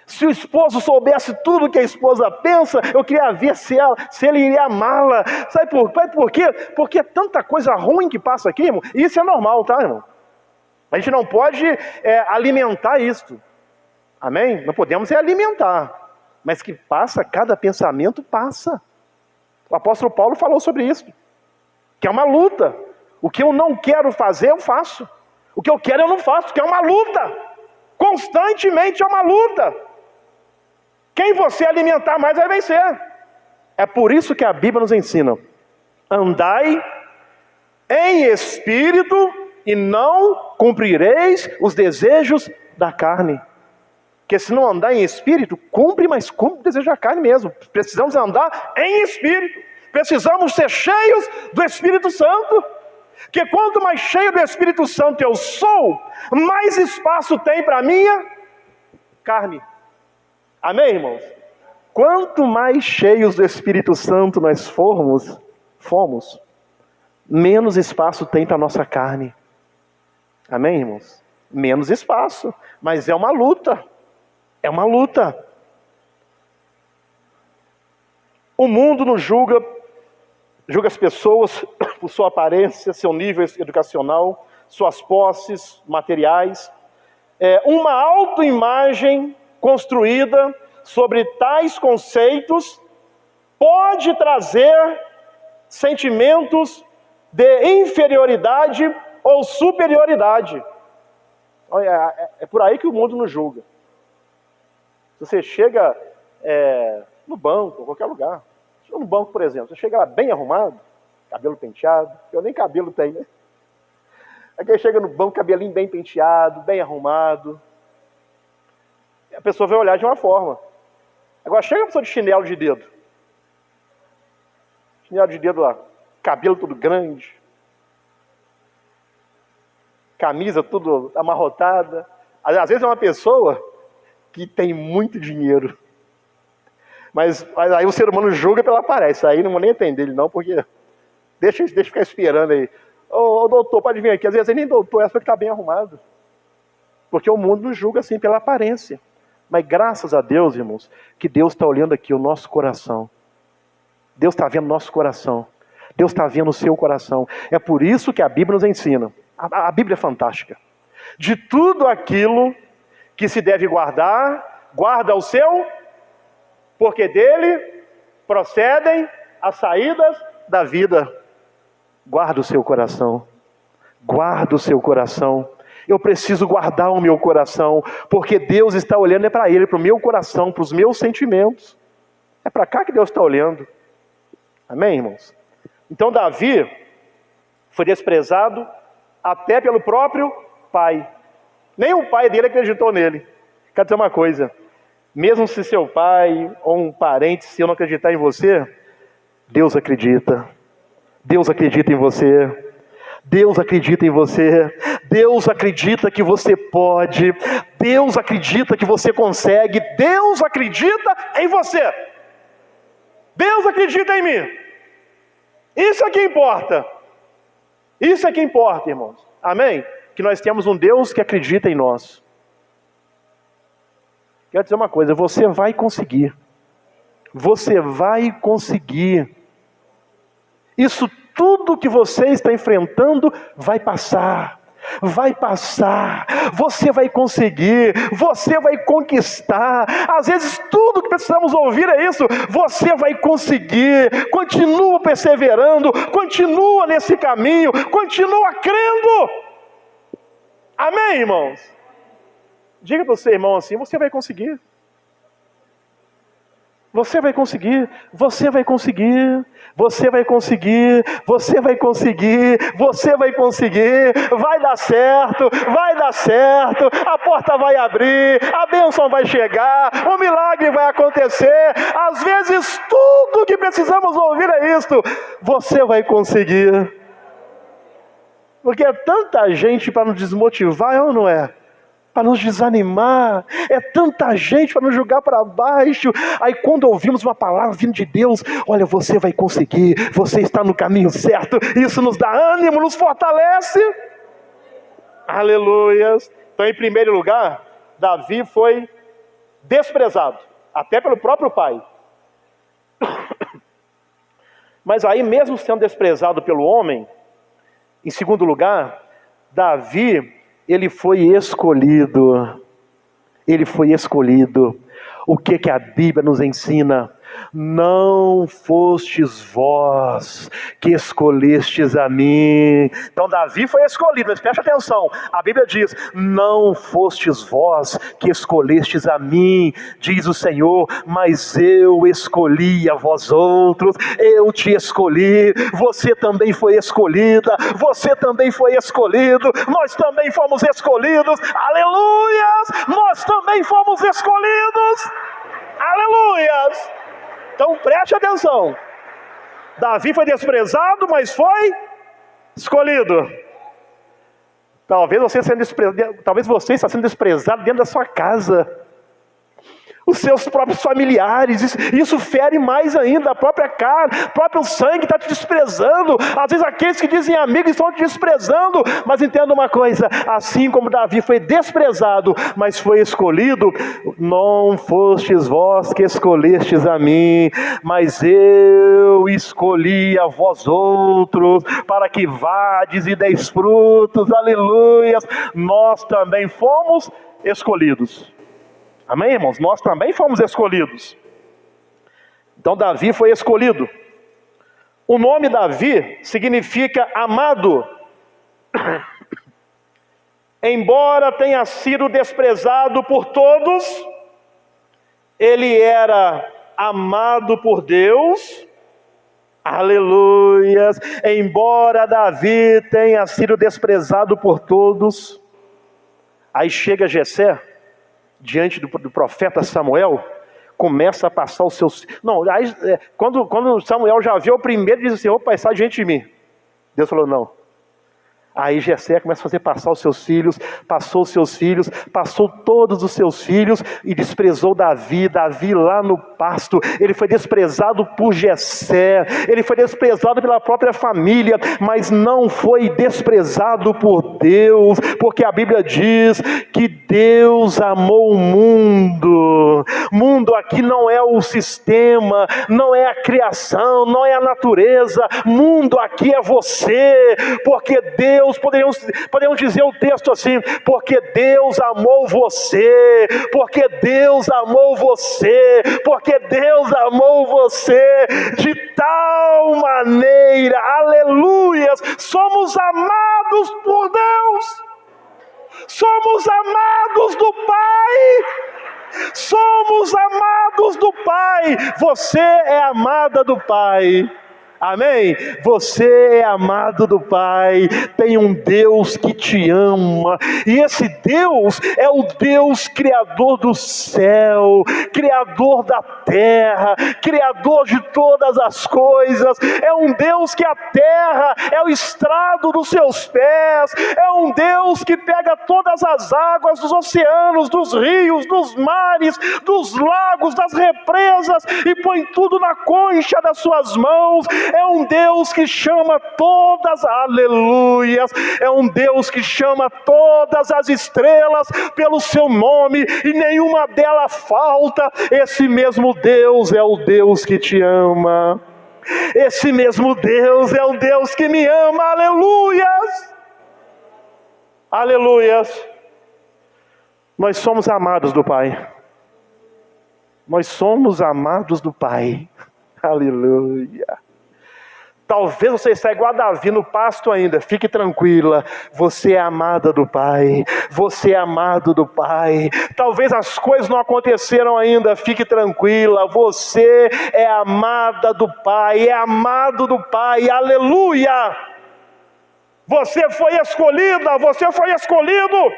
Se o esposo soubesse tudo o que a esposa pensa, eu queria ver se ele iria amá-la. Sabe por quê? Porque é tanta coisa ruim que passa aqui, irmão. E isso é normal, tá, irmão? A gente não pode alimentar isso. Amém? Não podemos alimentar. Mas que passa, cada pensamento passa. O apóstolo Paulo falou sobre isso. Que é uma luta. O que eu não quero fazer, eu faço. O que eu quero, eu não faço, que é uma luta. Constantemente é uma luta. Quem você alimentar mais vai vencer. É por isso que a Bíblia nos ensina: andai em espírito e não cumprireis os desejos da carne. Porque se não andar em espírito, cumpre o desejo da carne mesmo. Precisamos andar em espírito. Precisamos ser cheios do Espírito Santo. Porque quanto mais cheio do Espírito Santo eu sou, mais espaço tem para a minha carne. Amém, irmãos? Quanto mais cheios do Espírito Santo nós fomos, menos espaço tem para a nossa carne. Amém, irmãos? Menos espaço. Mas é uma luta. É uma luta. O mundo nos julga as pessoas por sua aparência, seu nível educacional, suas posses materiais. Uma autoimagem construída sobre tais conceitos pode trazer sentimentos de inferioridade ou superioridade. É por aí que o mundo nos julga. Se você chega no banco, em qualquer lugar, no banco, por exemplo, você chega lá bem arrumado, cabelo penteado, eu nem cabelo tenho, né? Aqui chega no banco, cabelinho bem penteado, bem arrumado, a pessoa vai olhar de uma forma. Agora chega a pessoa de chinelo de dedo lá, cabelo tudo grande, camisa tudo amarrotada. Às vezes é uma pessoa que tem muito dinheiro. Mas aí o ser humano julga pela aparência. Aí não vou nem atender ele não, porque deixa ficar esperando aí. Ô doutor, pode vir aqui. Às vezes ele nem doutor, é só que está bem arrumado. Porque o mundo nos julga assim pela aparência. Mas graças a Deus, irmãos, que Deus está olhando aqui o nosso coração. Deus está vendo o nosso coração. Deus está vendo o seu coração. É por isso que a Bíblia nos ensina. A Bíblia é fantástica. De tudo aquilo que se deve guardar, guarda o seu, porque dele procedem as saídas da vida. Guarda o seu coração. Guarda o seu coração. Eu preciso guardar o meu coração, porque Deus está olhando para ele, para o meu coração, para os meus sentimentos. É para cá que Deus está olhando. Amém, irmãos? Então Davi foi desprezado até pelo próprio pai. Nem o pai dele acreditou nele. Quero dizer uma coisa: mesmo se seu pai ou um parente seu não acreditar em você, Deus acredita. Deus acredita em você. Deus acredita em você. Deus acredita que você pode. Deus acredita que você consegue. Deus acredita em você. Deus acredita em mim. Isso é que importa. Isso é que importa, irmãos. Amém? Que nós temos um Deus que acredita em nós. Quero dizer uma coisa, você vai conseguir. Você vai conseguir. Isso tudo que você está enfrentando vai passar. Vai passar, você vai conseguir, você vai conquistar. Às vezes tudo que precisamos ouvir é isso: você vai conseguir. Continua perseverando, continua nesse caminho, continua crendo. Amém, irmãos? Diga para o seu irmão assim: você vai conseguir. Você vai conseguir, você vai conseguir, você vai conseguir, você vai conseguir, você vai conseguir, vai dar certo, a porta vai abrir, a bênção vai chegar, o milagre vai acontecer. Às vezes tudo que precisamos ouvir é isto: você vai conseguir. Porque é tanta gente para nos desmotivar, é ou não é? Para nos desanimar, é tanta gente para nos jogar para baixo. Aí quando ouvimos uma palavra vindo de Deus: olha, você vai conseguir, você está no caminho certo, isso nos dá ânimo, nos fortalece. Aleluias. Então, em primeiro lugar, Davi foi desprezado, até pelo próprio pai. Mas aí, mesmo sendo desprezado pelo homem, em segundo lugar, Davi, ele foi escolhido. Ele foi escolhido. O que a Bíblia nos ensina? Não fostes vós que escolhestes a mim. Então Davi foi escolhido, mas preste atenção, a Bíblia diz: não fostes vós que escolhestes a mim, diz o Senhor, mas eu escolhi a vós outros. Eu te escolhi, você também foi escolhida, você também foi escolhido, nós também fomos escolhidos. Aleluias! Nós também fomos escolhidos. Aleluias! Então preste atenção, Davi foi desprezado, mas foi escolhido. Talvez você está sendo desprezado dentro da sua casa, os seus próprios familiares, isso fere mais ainda, a própria carne, o próprio sangue está te desprezando. Às vezes aqueles que dizem amigos estão te desprezando. Mas entenda uma coisa: assim como Davi foi desprezado, mas foi escolhido, não fostes vós que escolhestes a mim, mas eu escolhi a vós outros, para que vades e deis frutos. Aleluias! Nós também fomos escolhidos. Amém, irmãos? Nós também fomos escolhidos. Então Davi foi escolhido. O nome Davi significa amado. Embora tenha sido desprezado por todos, ele era amado por Deus. Aleluias! Embora Davi tenha sido desprezado por todos, aí chega Jessé diante do profeta Samuel, começa a passar os seus... Não, aí, quando Samuel já viu o primeiro, diz assim: opa, sai diante de mim. Deus falou: não. Aí Jessé começa a fazer passar os seus filhos, passou os seus filhos, passou todos os seus filhos e desprezou Davi. Davi lá no pasto, ele foi desprezado por Jessé, ele foi desprezado pela própria família, mas não foi desprezado por Deus, porque a Bíblia diz que Deus amou o mundo. Mundo aqui não é o sistema, não é a criação, não é a natureza. Mundo aqui é você, porque Deus, podemos dizer o texto assim: porque Deus amou você, porque Deus amou você, porque Deus amou você de tal maneira, aleluias, somos amados por Deus, somos amados do Pai, somos amados do Pai. Você é amada do Pai. Amém? Você é amado do Pai, tem um Deus que te ama, e esse Deus é o Deus criador do céu, criador da terra, criador de todas as coisas. É um Deus que a terra é o estrado dos seus pés, é um Deus que pega todas as águas dos oceanos, dos rios, dos mares, dos lagos, das represas, e põe tudo na concha das suas mãos. É um Deus que chama todas, aleluias, é um Deus que chama todas as estrelas pelo seu nome e nenhuma delas falta. Esse mesmo Deus é o Deus que te ama. Esse mesmo Deus é o Deus que me ama, aleluias, aleluias. Nós somos amados do Pai. Nós somos amados do Pai. Aleluia. Talvez você esteja igual a Davi no pasto ainda. Fique tranquila. Você é amada do Pai. Você é amado do Pai. Talvez as coisas não aconteceram ainda. Fique tranquila. Você é amada do Pai. É amado do Pai. Aleluia. Você foi escolhida. Você foi escolhido.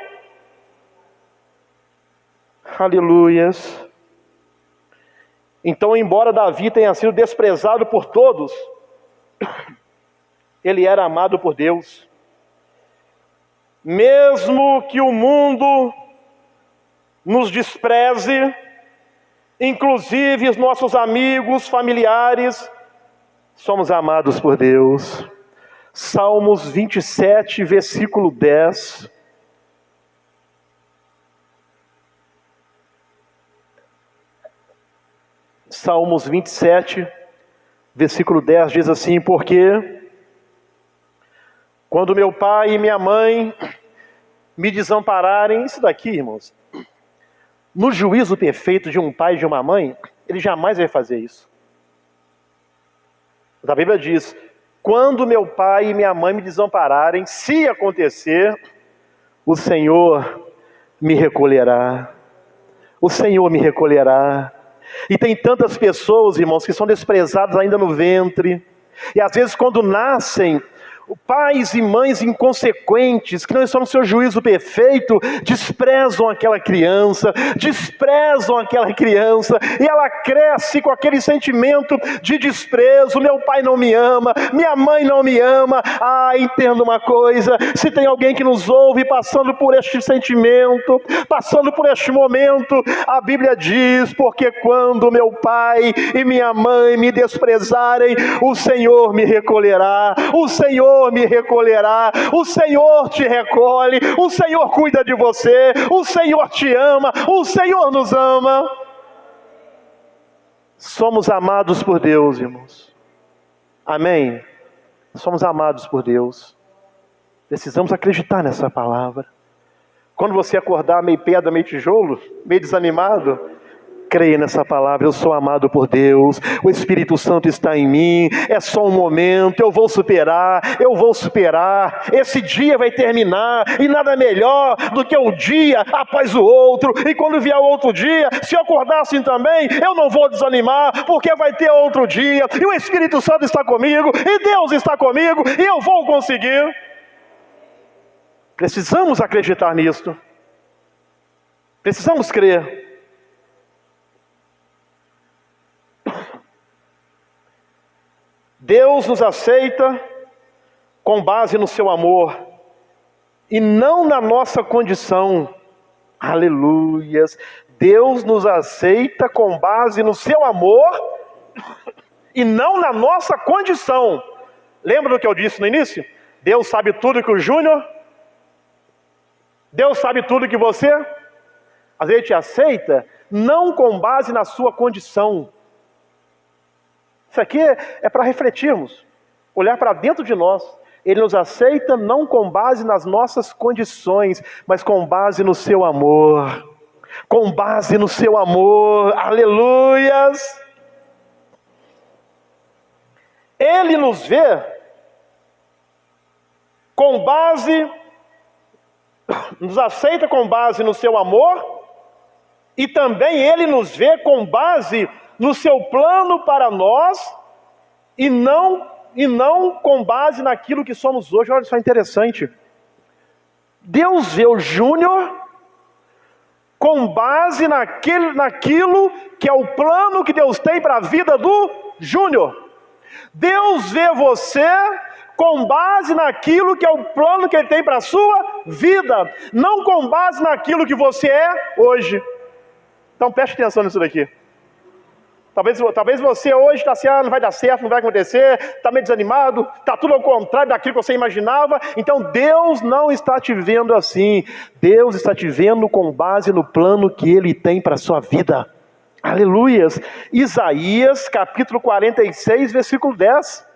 Aleluias. Então, embora Davi tenha sido desprezado por todos, ele era amado por Deus. Mesmo que o mundo nos despreze, inclusive os nossos amigos, familiares, somos amados por Deus. Salmos 27, versículo 10. Salmos 27, versículo 10 diz assim: porque quando meu pai e minha mãe me desampararem, isso daqui, irmãos, no juízo perfeito de um pai e de uma mãe, ele jamais vai fazer isso. A Bíblia diz: quando meu pai e minha mãe me desampararem, se acontecer, o Senhor me recolherá. O Senhor me recolherá. E tem tantas pessoas, irmãos, que são desprezadas ainda no ventre. E às vezes quando nascem, pais e mães inconsequentes, que não estão no seu juízo perfeito, desprezam aquela criança, e ela cresce com aquele sentimento de desprezo. Meu pai não me ama, minha mãe não me ama. Entenda uma coisa, se tem alguém que nos ouve passando por este sentimento, passando por este momento, a Bíblia diz: porque quando meu pai e minha mãe me desprezarem, o Senhor me recolherá. O Senhor me recolherá. O Senhor te recolhe. O Senhor cuida de você. O Senhor te ama. O Senhor nos ama. Somos amados por Deus, irmãos. Amém? Somos amados por Deus. Precisamos acreditar nessa palavra. Quando você acordar meio pedra, meio tijolo, meio desanimado, creia nessa palavra: eu sou amado por Deus, o Espírito Santo está em mim, é só um momento, eu vou superar, esse dia vai terminar, e nada melhor do que um dia após o outro, e quando vier outro dia, se eu acordar assim também, eu não vou desanimar, porque vai ter outro dia, e o Espírito Santo está comigo, e Deus está comigo, e eu vou conseguir. Precisamos acreditar nisto, precisamos crer. Deus nos aceita com base no seu amor e não na nossa condição. Aleluias. Deus nos aceita com base no seu amor e não na nossa condição. Lembra do que eu disse no início? Deus sabe tudo que o Júnior, Deus sabe tudo que você, às vezes te aceita não com base na sua condição. Isso aqui é para refletirmos, olhar para dentro de nós. Ele nos aceita não com base nas nossas condições, mas com base no seu amor. Com base no seu amor, aleluias. Ele nos vê com base, nos aceita com base no seu amor, e também Ele nos vê com base no seu plano para nós, e não com base naquilo que somos hoje. Olha só, interessante. Deus vê o Júnior com base naquilo que é o plano que Deus tem para a vida do Júnior. Deus vê você com base naquilo que é o plano que Ele tem para a sua vida, não com base naquilo que você é hoje. Então preste atenção nisso daqui. Talvez você hoje está assim, não vai dar certo, não vai acontecer, está meio desanimado, está tudo ao contrário daquilo que você imaginava. Então Deus não está te vendo assim. Deus está te vendo com base no plano que Ele tem para a sua vida. Aleluias. Isaías capítulo 46, versículo 10.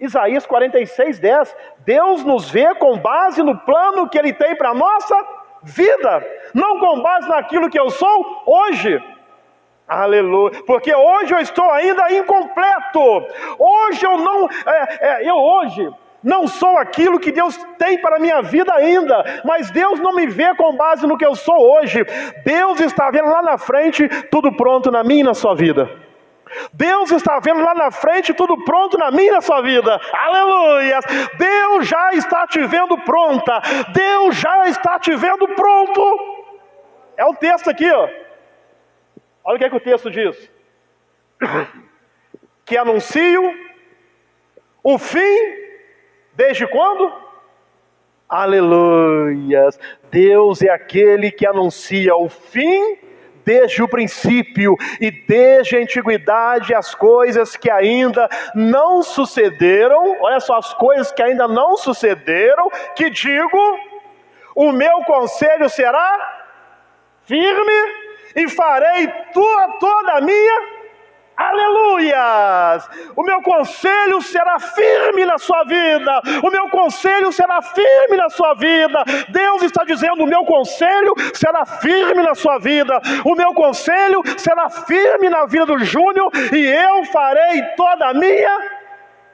Isaías 46, 10. Deus nos vê com base no plano que Ele tem para a nossa vida, não com base naquilo que eu sou hoje. Aleluia, porque hoje eu estou ainda incompleto. Hoje eu hoje não sou aquilo que Deus tem para a minha vida ainda, mas Deus não me vê com base no que eu sou hoje. Deus está vendo lá na frente tudo pronto na minha e na sua vida. Deus está vendo lá na frente tudo pronto na minha e na sua vida. Aleluia. Deus já está te vendo pronta. Deus já está te vendo pronto. É o texto aqui, ó. Olha o que é que o texto diz. Que anuncio o fim desde quando? Aleluias. Deus é aquele que anuncia o fim desde o princípio e desde a antiguidade as coisas que ainda não sucederam. Olha só, as coisas que ainda não sucederam, que digo, o meu conselho será firme e farei toda a minha, aleluias, o meu conselho será firme na sua vida, o meu conselho será firme na sua vida. Deus está dizendo, o meu conselho será firme na sua vida, o meu conselho será firme na vida do Júnior, e eu farei toda a minha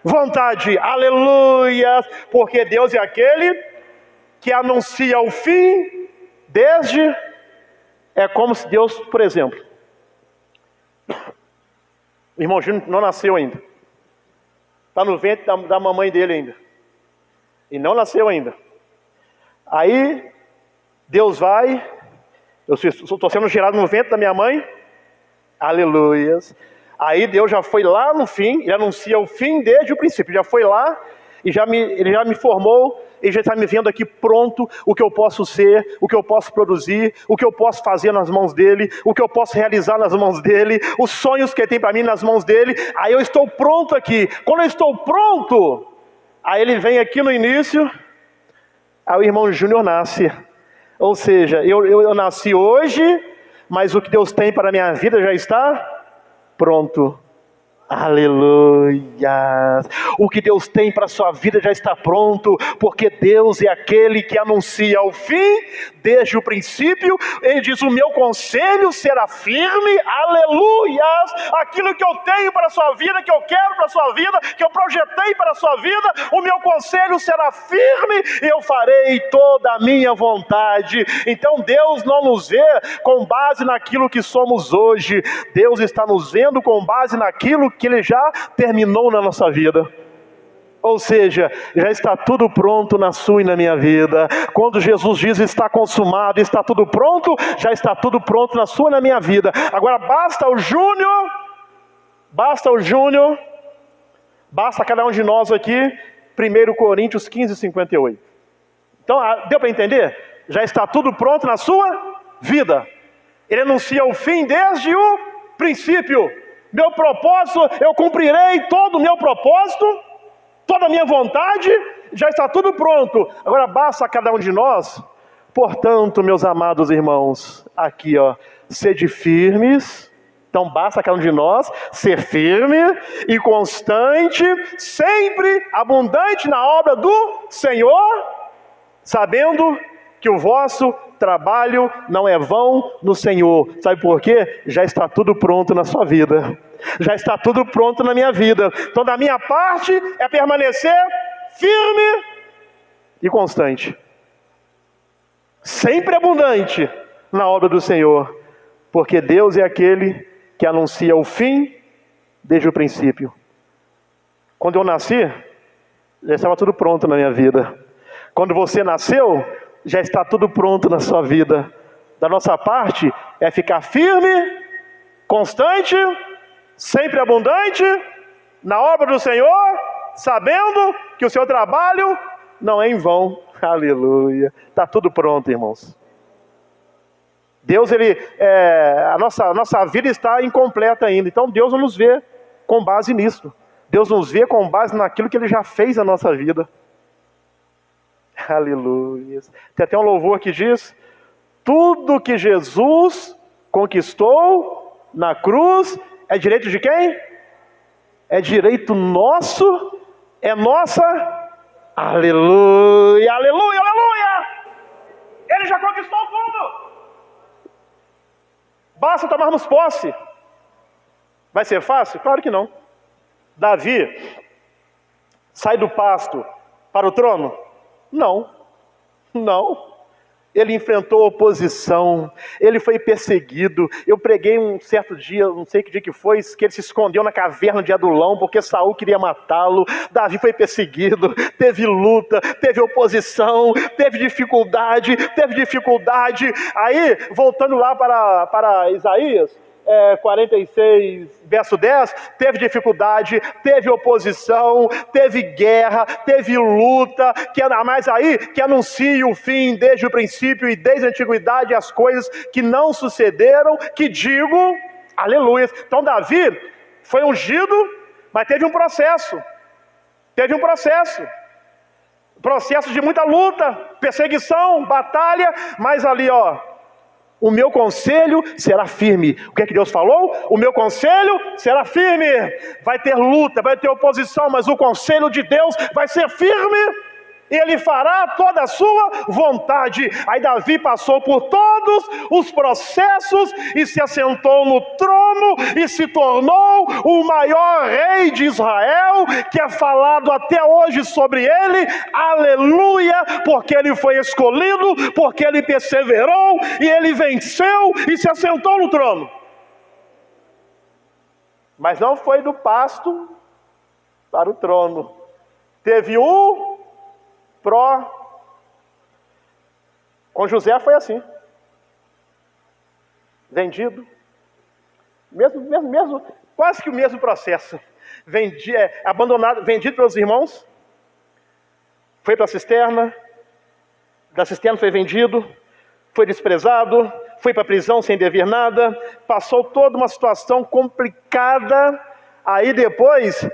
vontade, aleluias, porque Deus é aquele que anuncia o fim desde... É como se Deus, por exemplo, o irmão Júnior não nasceu ainda, está no ventre da mamãe dele ainda, e não nasceu ainda. Aí Deus vai, eu estou sendo gerado no ventre da minha mãe, aleluias. Aí Deus já foi lá no fim, ele anuncia o fim desde o princípio, já foi lá e ele já me formou. Ele já está me vendo aqui pronto, o que eu posso ser, o que eu posso produzir, o que eu posso fazer nas mãos dele, o que eu posso realizar nas mãos dele, os sonhos que ele tem para mim nas mãos dele. Aí eu estou pronto aqui. Quando eu estou pronto, aí ele vem aqui no início, aí o irmão Júnior nasce. Ou seja, eu nasci hoje, mas o que Deus tem para a minha vida já está pronto. Aleluia. O que Deus tem para a sua vida já está pronto, porque Deus é aquele que anuncia o fim desde o princípio. Ele diz, o meu conselho será firme, aleluia. Aquilo que eu tenho para a sua vida, que eu quero para a sua vida, que eu projetei para a sua vida, o meu conselho será firme e eu farei toda a minha vontade. Então Deus não nos vê com base naquilo que somos hoje. Deus está nos vendo com base naquilo que Ele já terminou na nossa vida. Ou seja, já está tudo pronto na sua e na minha vida. Quando Jesus diz está consumado, está tudo pronto, já está tudo pronto na sua e na minha vida. Agora basta o Júnior, basta cada um de nós aqui, 1 Coríntios 15, 58. Então, deu para entender? Já está tudo pronto na sua vida. Ele anuncia o fim desde o princípio. Meu propósito, eu cumprirei todo o meu propósito, toda a minha vontade, já está tudo pronto. Agora basta a cada um de nós, portanto, meus amados irmãos, aqui ó, sede firmes. Então basta a cada um de nós ser firme e constante, sempre abundante na obra do Senhor, sabendo que o vosso trabalho não é vão no Senhor. Sabe por quê? Já está tudo pronto na sua vida. Já está tudo pronto na minha vida. Então da minha parte é permanecer firme e constante. Sempre abundante na obra do Senhor. Porque Deus é aquele que anuncia o fim desde o princípio. Quando eu nasci, já estava tudo pronto na minha vida. Quando você nasceu, já está tudo pronto na sua vida. Da nossa parte é ficar firme, constante, sempre abundante na obra do Senhor, sabendo que o seu trabalho não é em vão. Aleluia. Está tudo pronto, irmãos. Deus, a nossa vida está incompleta ainda. Então Deus não nos vê com base nisso. Deus nos vê com base naquilo que Ele já fez na nossa vida. Aleluia. Tem até um louvor que diz: tudo que Jesus conquistou na cruz é direito de quem? É direito nosso, é nossa. Aleluia, aleluia, aleluia. Ele já conquistou tudo. Basta tomarmos posse. Vai ser fácil? Claro que não. Davi sai do pasto para o trono? Não, não. Ele enfrentou oposição, ele foi perseguido. Eu preguei um certo dia, não sei que dia que foi, que ele se escondeu na caverna de Adulão, porque Saul queria matá-lo. Davi foi perseguido, teve luta, teve oposição, teve dificuldade. Aí, voltando lá para Isaías, 46, verso 10, teve dificuldade, teve oposição, teve guerra, teve luta, mas aí que anuncia o fim desde o princípio e desde a antiguidade as coisas que não sucederam, que digo, aleluia. Então Davi foi ungido, mas teve um processo de muita luta, perseguição, batalha, mas ali o meu conselho será firme. O que é que Deus falou? O meu conselho será firme. Vai ter luta, vai ter oposição, mas o conselho de Deus vai ser firme. E Ele fará toda a sua vontade. Aí Davi passou por todos os processos e se assentou no trono e se tornou o maior rei de Israel, que é falado até hoje sobre ele. Aleluia! Porque ele foi escolhido, porque ele perseverou e ele venceu e se assentou no trono. Mas não foi do pasto para o trono. Teve com José foi assim, vendido, mesmo, quase que o mesmo processo, abandonado, vendido pelos irmãos, foi para a cisterna, da cisterna foi vendido, foi desprezado, foi para a prisão sem dever nada, passou toda uma situação complicada. Aí depois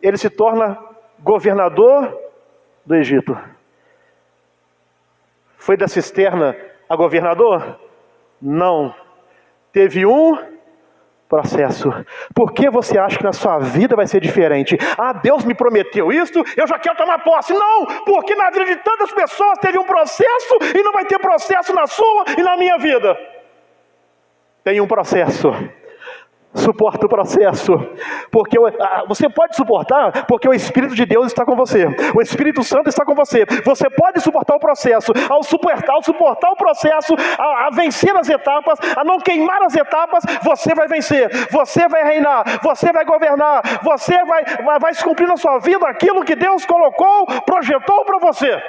ele se torna governador do Egito. Foi da cisterna a governador? Não. Teve um processo. Por que você acha que na sua vida vai ser diferente? Deus me prometeu isto, eu já quero tomar posse. Não, porque na vida de tantas pessoas teve um processo e não vai ter processo na sua e na minha vida. Tem um processo. Suporta o processo, porque você pode suportar, porque o Espírito de Deus está com você, o Espírito Santo está com você. Você pode suportar o processo. Ao suportar o processo, a vencer as etapas, a não queimar as etapas, você vai vencer, você vai reinar, você vai governar, você vai se cumprir na sua vida aquilo que Deus colocou, projetou para você.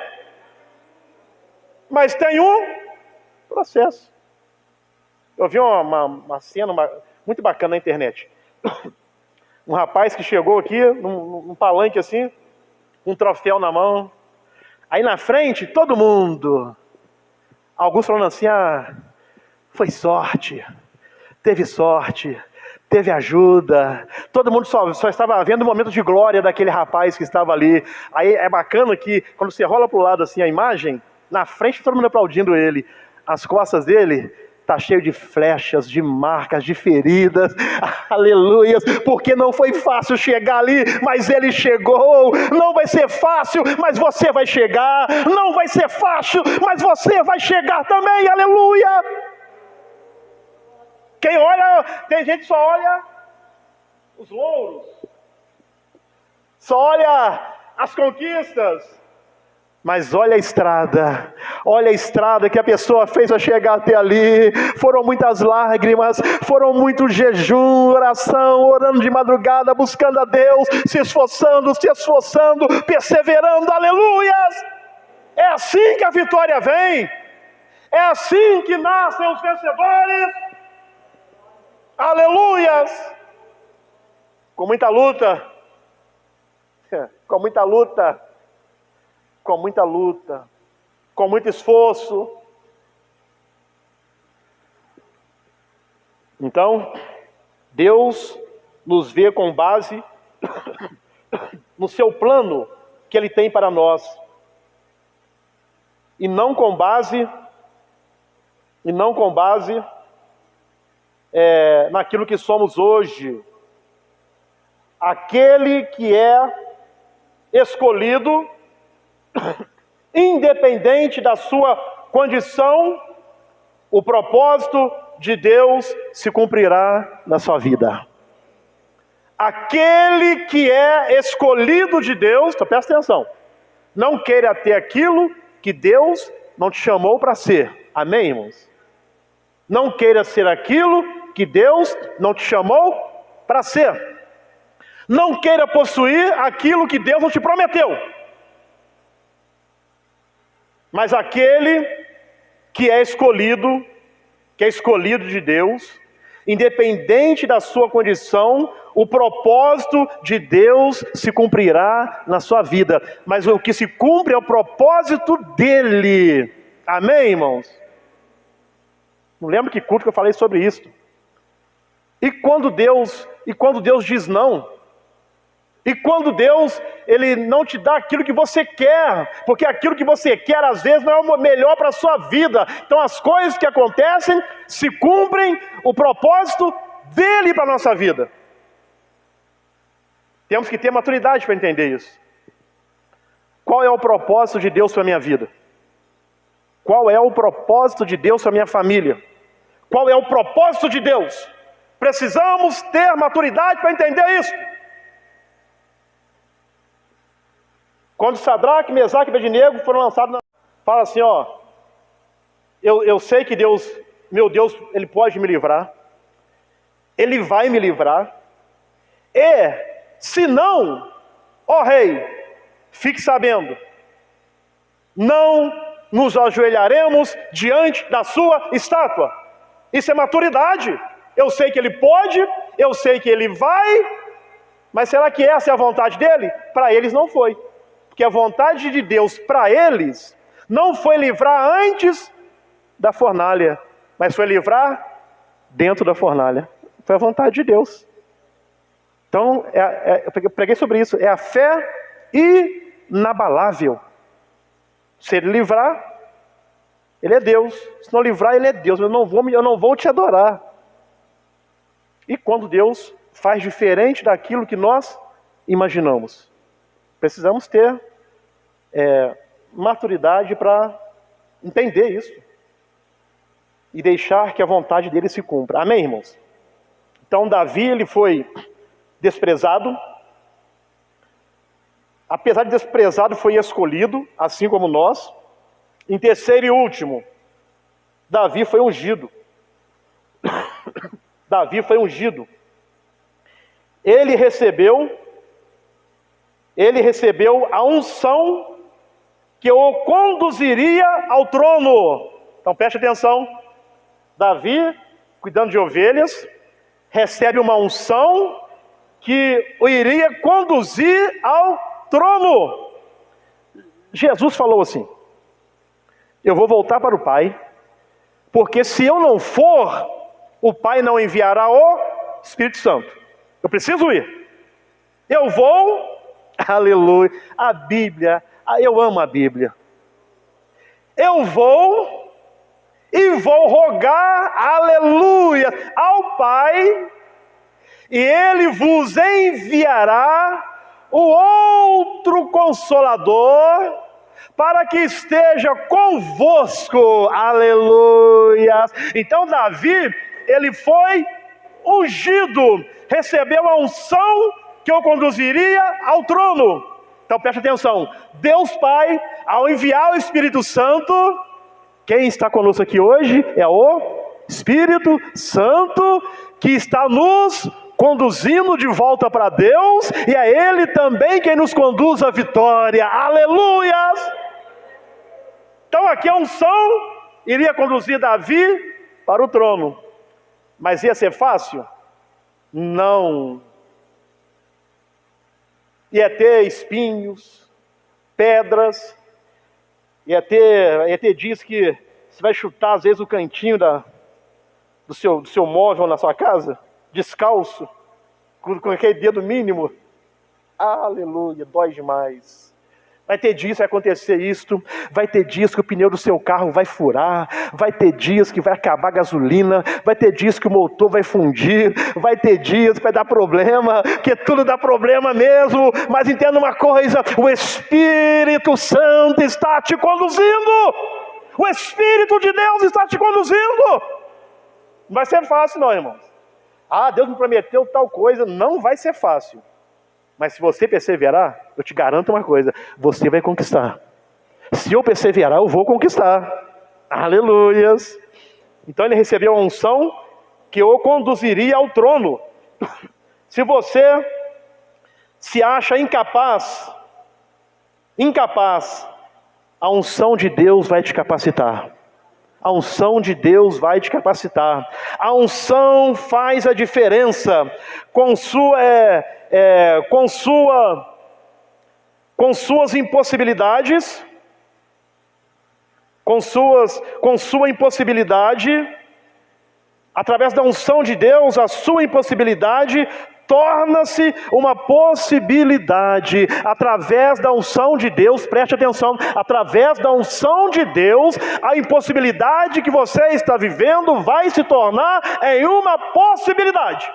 Mas tem um processo. Eu vi uma cena muito bacana na internet. Um rapaz que chegou aqui, num palanque assim, com um troféu na mão. Aí na frente, todo mundo. Alguns falando assim, foi sorte, teve ajuda. Todo mundo só estava vendo o momento de glória daquele rapaz que estava ali. Aí é bacana que, quando você rola para o lado assim a imagem, na frente todo mundo aplaudindo ele. As costas dele está cheio de flechas, de marcas, de feridas, aleluias, porque não foi fácil chegar ali, mas ele chegou. Não vai ser fácil, mas você vai chegar. Não vai ser fácil, mas você vai chegar também, aleluia. Quem olha, tem gente que só olha os louros, só olha as conquistas, mas olha a estrada que a pessoa fez a chegar até ali. Foram muitas lágrimas, foram muito jejum, oração, orando de madrugada, buscando a Deus, se esforçando, perseverando, aleluias. É assim que a vitória vem, é assim que nascem os vencedores, aleluias. Com muita luta, com muito esforço. Então, Deus nos vê com base no seu plano que Ele tem para nós, e não com base naquilo que somos hoje. Aquele que é escolhido, independente da sua condição, o propósito de Deus se cumprirá na sua vida. Aquele que é escolhido de Deus, então presta atenção, não queira ter aquilo que Deus não te chamou para ser. Amém, irmãos? Não queira ser aquilo que Deus não te chamou para ser. Não queira possuir aquilo que Deus não te prometeu. Mas aquele que é escolhido de Deus, independente da sua condição, o propósito de Deus se cumprirá na sua vida. Mas o que se cumpre é o propósito dele. Amém, irmãos? Não lembro que culto que eu falei sobre isso. E quando Deus diz não, e quando Deus, Ele não te dá aquilo que você quer, porque aquilo que você quer às vezes não é o melhor para a sua vida. Então as coisas que acontecem se cumprem o propósito dele para a nossa vida. Temos que ter maturidade para entender isso. Qual é o propósito de Deus para a minha vida? Qual é o propósito de Deus para a minha família? Qual é o propósito de Deus? Precisamos ter maturidade para entender isso. Quando Sadraque, Mesaque e Abednego foram lançados, fala assim, ó, eu sei que Deus, meu Deus, Ele pode me livrar, Ele vai me livrar, e se não, ó rei, fique sabendo, não nos ajoelharemos diante da sua estátua. Isso é maturidade. Eu sei que Ele pode, eu sei que Ele vai, mas será que essa é a vontade dEle? Para eles não foi. Porque a vontade de Deus para eles não foi livrar antes da fornalha, mas foi livrar dentro da fornalha. Foi a vontade de Deus. Então, eu preguei sobre isso. É a fé inabalável. Se Ele livrar, Ele é Deus. Se não livrar, Ele é Deus. Eu não vou te adorar. E quando Deus faz diferente daquilo que nós imaginamos, precisamos ter maturidade para entender isso e deixar que a vontade dele se cumpra. Amém, irmãos? Então Davi, ele foi desprezado. Apesar de desprezado, foi escolhido, assim como nós. Em terceiro e último, Davi foi ungido. Davi foi ungido. Ele recebeu a unção que o conduziria ao trono. Então preste atenção. Davi, cuidando de ovelhas, recebe uma unção que o iria conduzir ao trono. Jesus falou assim: eu vou voltar para o Pai, porque se eu não for, o Pai não enviará o Espírito Santo. Eu preciso ir. Eu vou, aleluia, a Bíblia, eu amo a Bíblia. Eu vou e vou rogar, aleluia, ao Pai, e Ele vos enviará o outro Consolador, para que esteja convosco, aleluia. Então Davi, ele foi ungido, recebeu a unção que o conduziria ao trono. Então preste atenção, Deus Pai, ao enviar o Espírito Santo, quem está conosco aqui hoje é o Espírito Santo, que está nos conduzindo de volta para Deus, e é Ele também quem nos conduz à vitória, aleluia. Então aqui a unção iria conduzir Davi para o trono, mas ia ser fácil? Não. Ia ter espinhos, pedras, ia ter dias que você vai chutar às vezes o cantinho do seu móvel na sua casa, descalço, com aquele dedo mínimo. Aleluia, dói demais. Vai ter dias que vai acontecer isto, vai ter dias que o pneu do seu carro vai furar, vai ter dias que vai acabar a gasolina, vai ter dias que o motor vai fundir, vai ter dias que vai dar problema, que tudo dá problema mesmo, mas entenda uma coisa, o Espírito Santo está te conduzindo, o Espírito de Deus está te conduzindo. Não vai ser fácil não, irmãos. Deus me prometeu tal coisa, não vai ser fácil. Mas se você perseverar, eu te garanto uma coisa, você vai conquistar. Se eu perseverar, eu vou conquistar. Aleluias. Então ele recebeu a unção que o conduziria ao trono. Se você se acha incapaz, a unção de Deus vai te capacitar. A unção de Deus vai te capacitar. A unção faz a diferença. Com suas impossibilidades, com sua impossibilidade, através da unção de Deus, a sua impossibilidade torna-se uma possibilidade. Através da unção de Deus, preste atenção, através da unção de Deus, a impossibilidade que você está vivendo vai se tornar em uma possibilidade.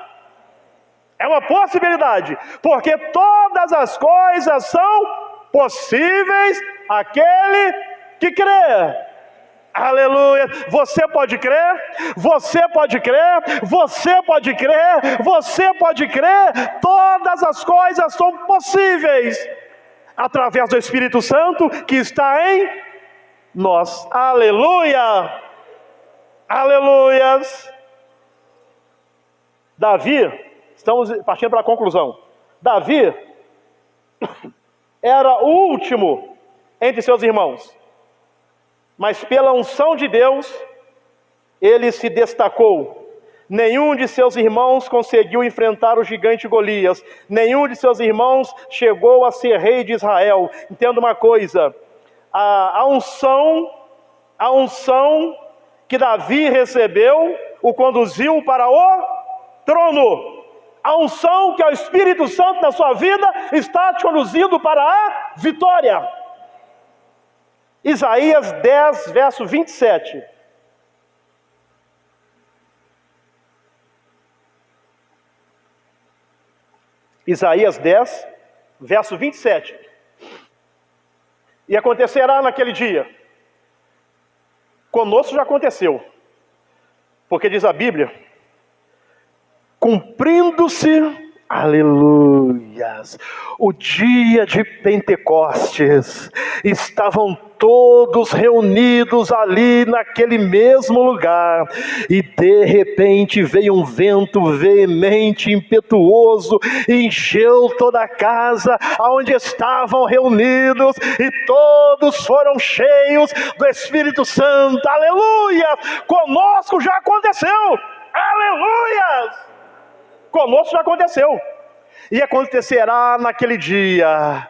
É uma possibilidade, porque todas as coisas são possíveis àquele que crê. Aleluia. Você pode crer, você pode crer, você pode crer, você pode crer. Todas as coisas são possíveis através do Espírito Santo que está em nós. Aleluia. Aleluias. Davi, estamos partindo para a conclusão. Davi era o último entre seus irmãos, mas pela unção de Deus, ele se destacou. Nenhum de seus irmãos conseguiu enfrentar o gigante Golias. Nenhum de seus irmãos chegou a ser rei de Israel. Entenda uma coisa, a unção que Davi recebeu o conduziu para o trono. A unção que é o Espírito Santo na sua vida está te conduzindo para a vitória. Isaías 10, verso 27. Isaías 10, verso 27. E acontecerá naquele dia. Conosco já aconteceu. Porque diz a Bíblia, cumprindo-se, aleluias, o dia de Pentecostes, estavam todos reunidos ali naquele mesmo lugar, e de repente veio um vento veemente, impetuoso, e encheu toda a casa onde estavam reunidos, e todos foram cheios do Espírito Santo. Aleluia! Conosco já aconteceu. Aleluia! Conosco já aconteceu. E acontecerá naquele dia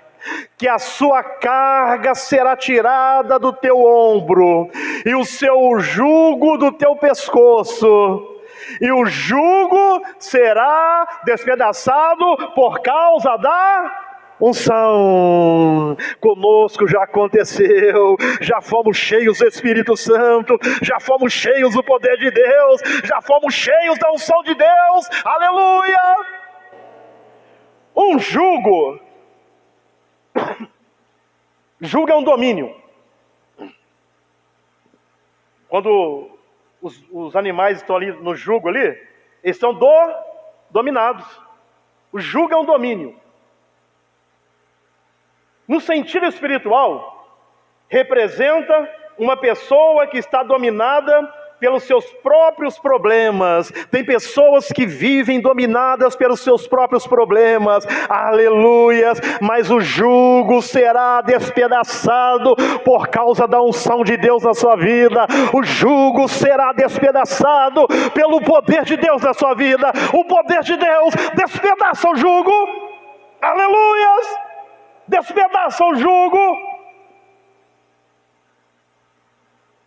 que a sua carga será tirada do teu ombro, e o seu jugo do teu pescoço, e o jugo será despedaçado por causa da unção. Conosco já aconteceu, já fomos cheios do Espírito Santo, já fomos cheios do poder de Deus, já fomos cheios da unção de Deus. Aleluia! Um jugo é um domínio. Quando os animais estão ali no jugo ali, eles estão dominados. O jugo é um domínio. No sentido espiritual, representa uma pessoa que está dominada pelos seus próprios problemas. Tem pessoas que vivem dominadas pelos seus próprios problemas. Aleluias! Mas o jugo será despedaçado por causa da unção de Deus na sua vida. O jugo será despedaçado pelo poder de Deus na sua vida. O poder de Deus despedaça o jugo. Aleluias! Despedaça o jugo.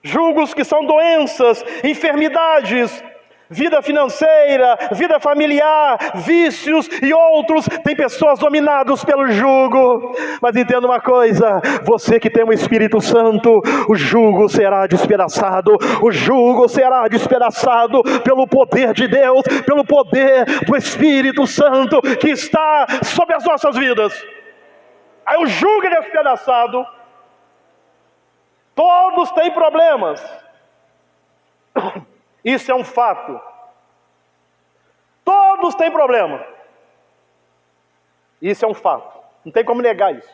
Jugos que são doenças, enfermidades, vida financeira, vida familiar, vícios e outros. Tem pessoas dominadas pelo jugo. Mas entenda uma coisa: você que tem o Espírito Santo, o jugo será despedaçado. O jugo será despedaçado pelo poder de Deus, pelo poder do Espírito Santo que está sobre as nossas vidas. Aí o jugo é despedaçado. Todos têm problemas. Isso é um fato. Todos têm problema. Isso é um fato. Não tem como negar isso.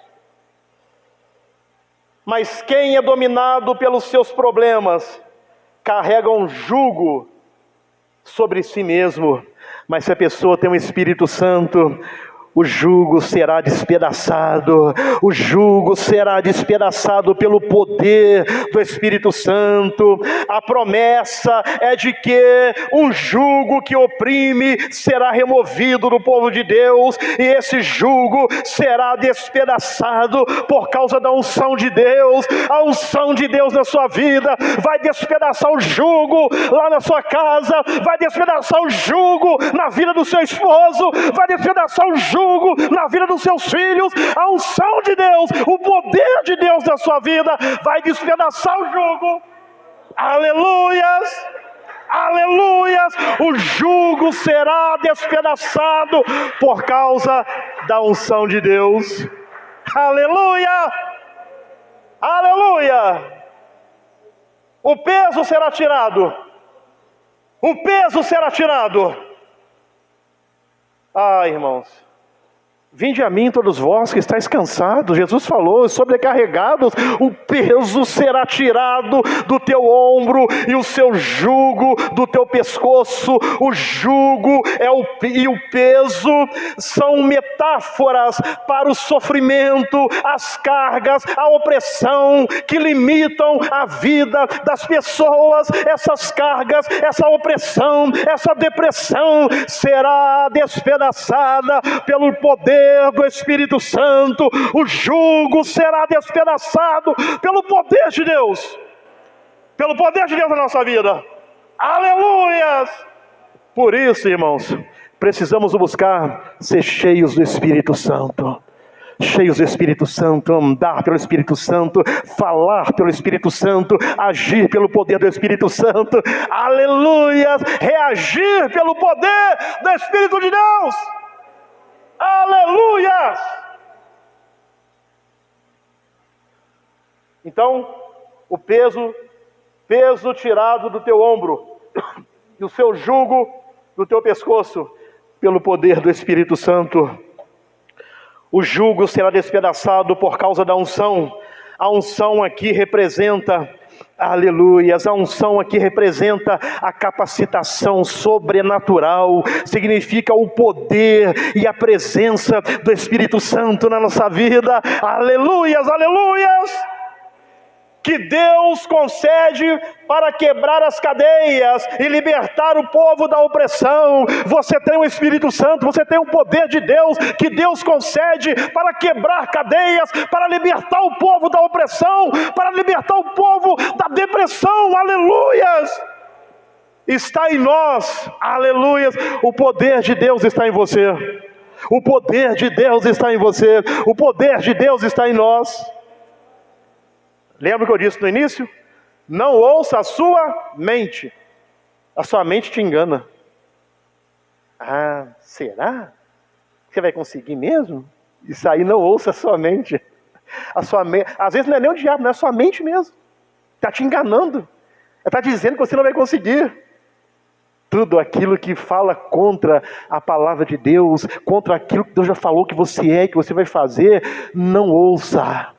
Mas quem é dominado pelos seus problemas carrega um jugo sobre si mesmo. Mas se a pessoa tem um Espírito Santo, o jugo será despedaçado. O jugo será despedaçado pelo poder do Espírito Santo. A promessa é de que um jugo que oprime será removido do povo de Deus, e esse jugo será despedaçado por causa da unção de Deus. A unção de Deus na sua vida vai despedaçar o jugo lá na sua casa, vai despedaçar o jugo na vida do seu esposo, vai despedaçar o jugo na vida dos seus filhos. A unção de Deus, o poder de Deus na sua vida vai despedaçar o jugo. Aleluias, aleluias. O jugo será despedaçado por causa da unção de Deus. Aleluia, aleluia. O peso será tirado. O peso será tirado. Ah, irmãos, vinde a mim todos vós que estáis cansados. Jesus falou: sobrecarregados, o peso será tirado do teu ombro e o seu jugo do teu pescoço. O jugo e o peso são metáforas para o sofrimento, as cargas, a opressão que limitam a vida das pessoas. Essas cargas, essa opressão, essa depressão será despedaçada pelo poder do Espírito Santo. O jugo será despedaçado pelo poder de Deus, pelo poder de Deus na nossa vida. Aleluias! Por isso, irmãos, precisamos buscar ser cheios do Espírito Santo. Cheios do Espírito Santo, andar pelo Espírito Santo, falar pelo Espírito Santo, agir pelo poder do Espírito Santo. Aleluias! Reagir pelo poder do Espírito de Deus. Aleluia! Então, o peso tirado do teu ombro e o seu jugo do teu pescoço pelo poder do Espírito Santo. O jugo será despedaçado por causa da unção. A unção aqui representa, aleluias, a unção aqui representa a capacitação sobrenatural, significa o poder e a presença do Espírito Santo na nossa vida. Aleluias, aleluias! Que Deus concede para quebrar as cadeias e libertar o povo da opressão. Você tem o Espírito Santo, você tem o poder de Deus, que Deus concede para quebrar cadeias, para libertar o povo da opressão, para libertar o povo da depressão. Aleluias! Está em nós, aleluias. O poder de Deus está em você. O poder de Deus está em você. O poder de Deus está em nós. Lembra o que eu disse no início? Não ouça a sua mente. A sua mente te engana. Ah, será? Você vai conseguir mesmo? Isso aí, não ouça a sua mente. Às vezes não é nem o diabo, não é a sua mente mesmo. Está te enganando. Está dizendo que você não vai conseguir. Tudo aquilo que fala contra a palavra de Deus, contra aquilo que Deus já falou que você é, que você vai fazer, não ouça.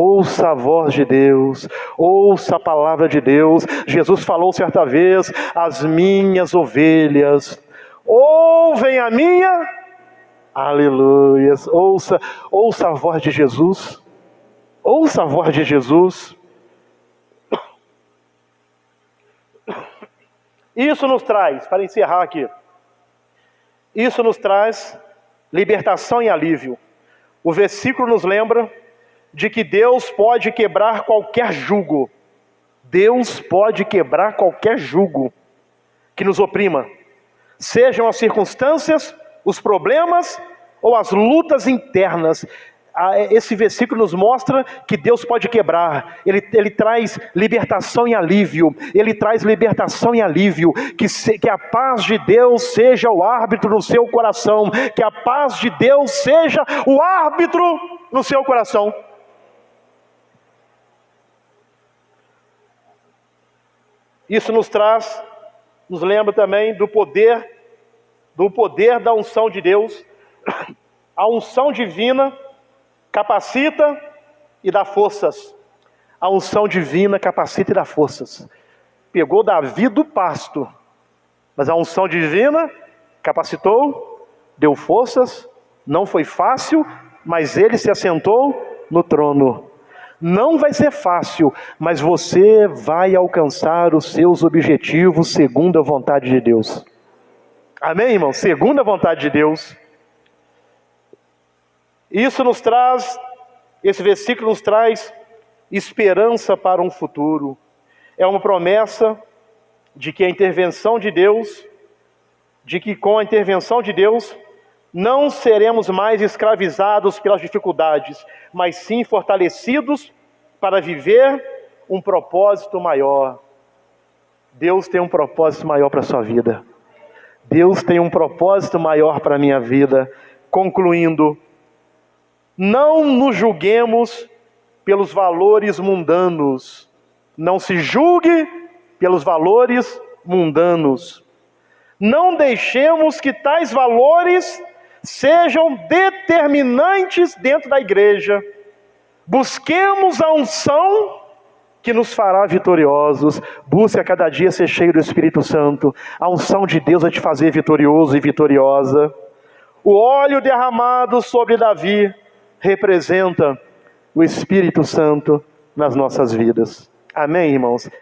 Ouça a voz de Deus, ouça a palavra de Deus. Jesus falou certa vez: as minhas ovelhas ouvem a minha, aleluias. Ouça a voz de Jesus, ouça a voz de Jesus. Isso nos traz, para encerrar aqui, isso nos traz libertação e alívio. O versículo nos lembra de que Deus pode quebrar qualquer jugo. Deus pode quebrar qualquer jugo que nos oprima, sejam as circunstâncias, os problemas ou as lutas internas. Esse versículo nos mostra que Deus pode quebrar, Ele traz libertação e alívio, Ele traz libertação e alívio, que a paz de Deus seja o árbitro no seu coração, que a paz de Deus seja o árbitro no seu coração. Isso nos lembra também do poder da unção de Deus. A unção divina capacita e dá forças. A unção divina capacita e dá forças. Pegou Davi do pasto, mas a unção divina capacitou, deu forças. Não foi fácil, mas ele se assentou no trono. Não vai ser fácil, mas você vai alcançar os seus objetivos segundo a vontade de Deus. Amém, irmão? Segundo a vontade de Deus. Esse versículo nos traz esperança para um futuro. É uma promessa de que com a intervenção de Deus, não seremos mais escravizados pelas dificuldades, mas sim fortalecidos para viver um propósito maior. Deus tem um propósito maior para a sua vida. Deus tem um propósito maior para a minha vida. Concluindo, não nos julguemos pelos valores mundanos. Não se julgue pelos valores mundanos. Não deixemos que tais valores sejam determinantes dentro da igreja. Busquemos a unção que nos fará vitoriosos. Busque a cada dia ser cheio do Espírito Santo. A unção de Deus vai te fazer vitorioso e vitoriosa. O óleo derramado sobre Davi representa o Espírito Santo nas nossas vidas. Amém, irmãos?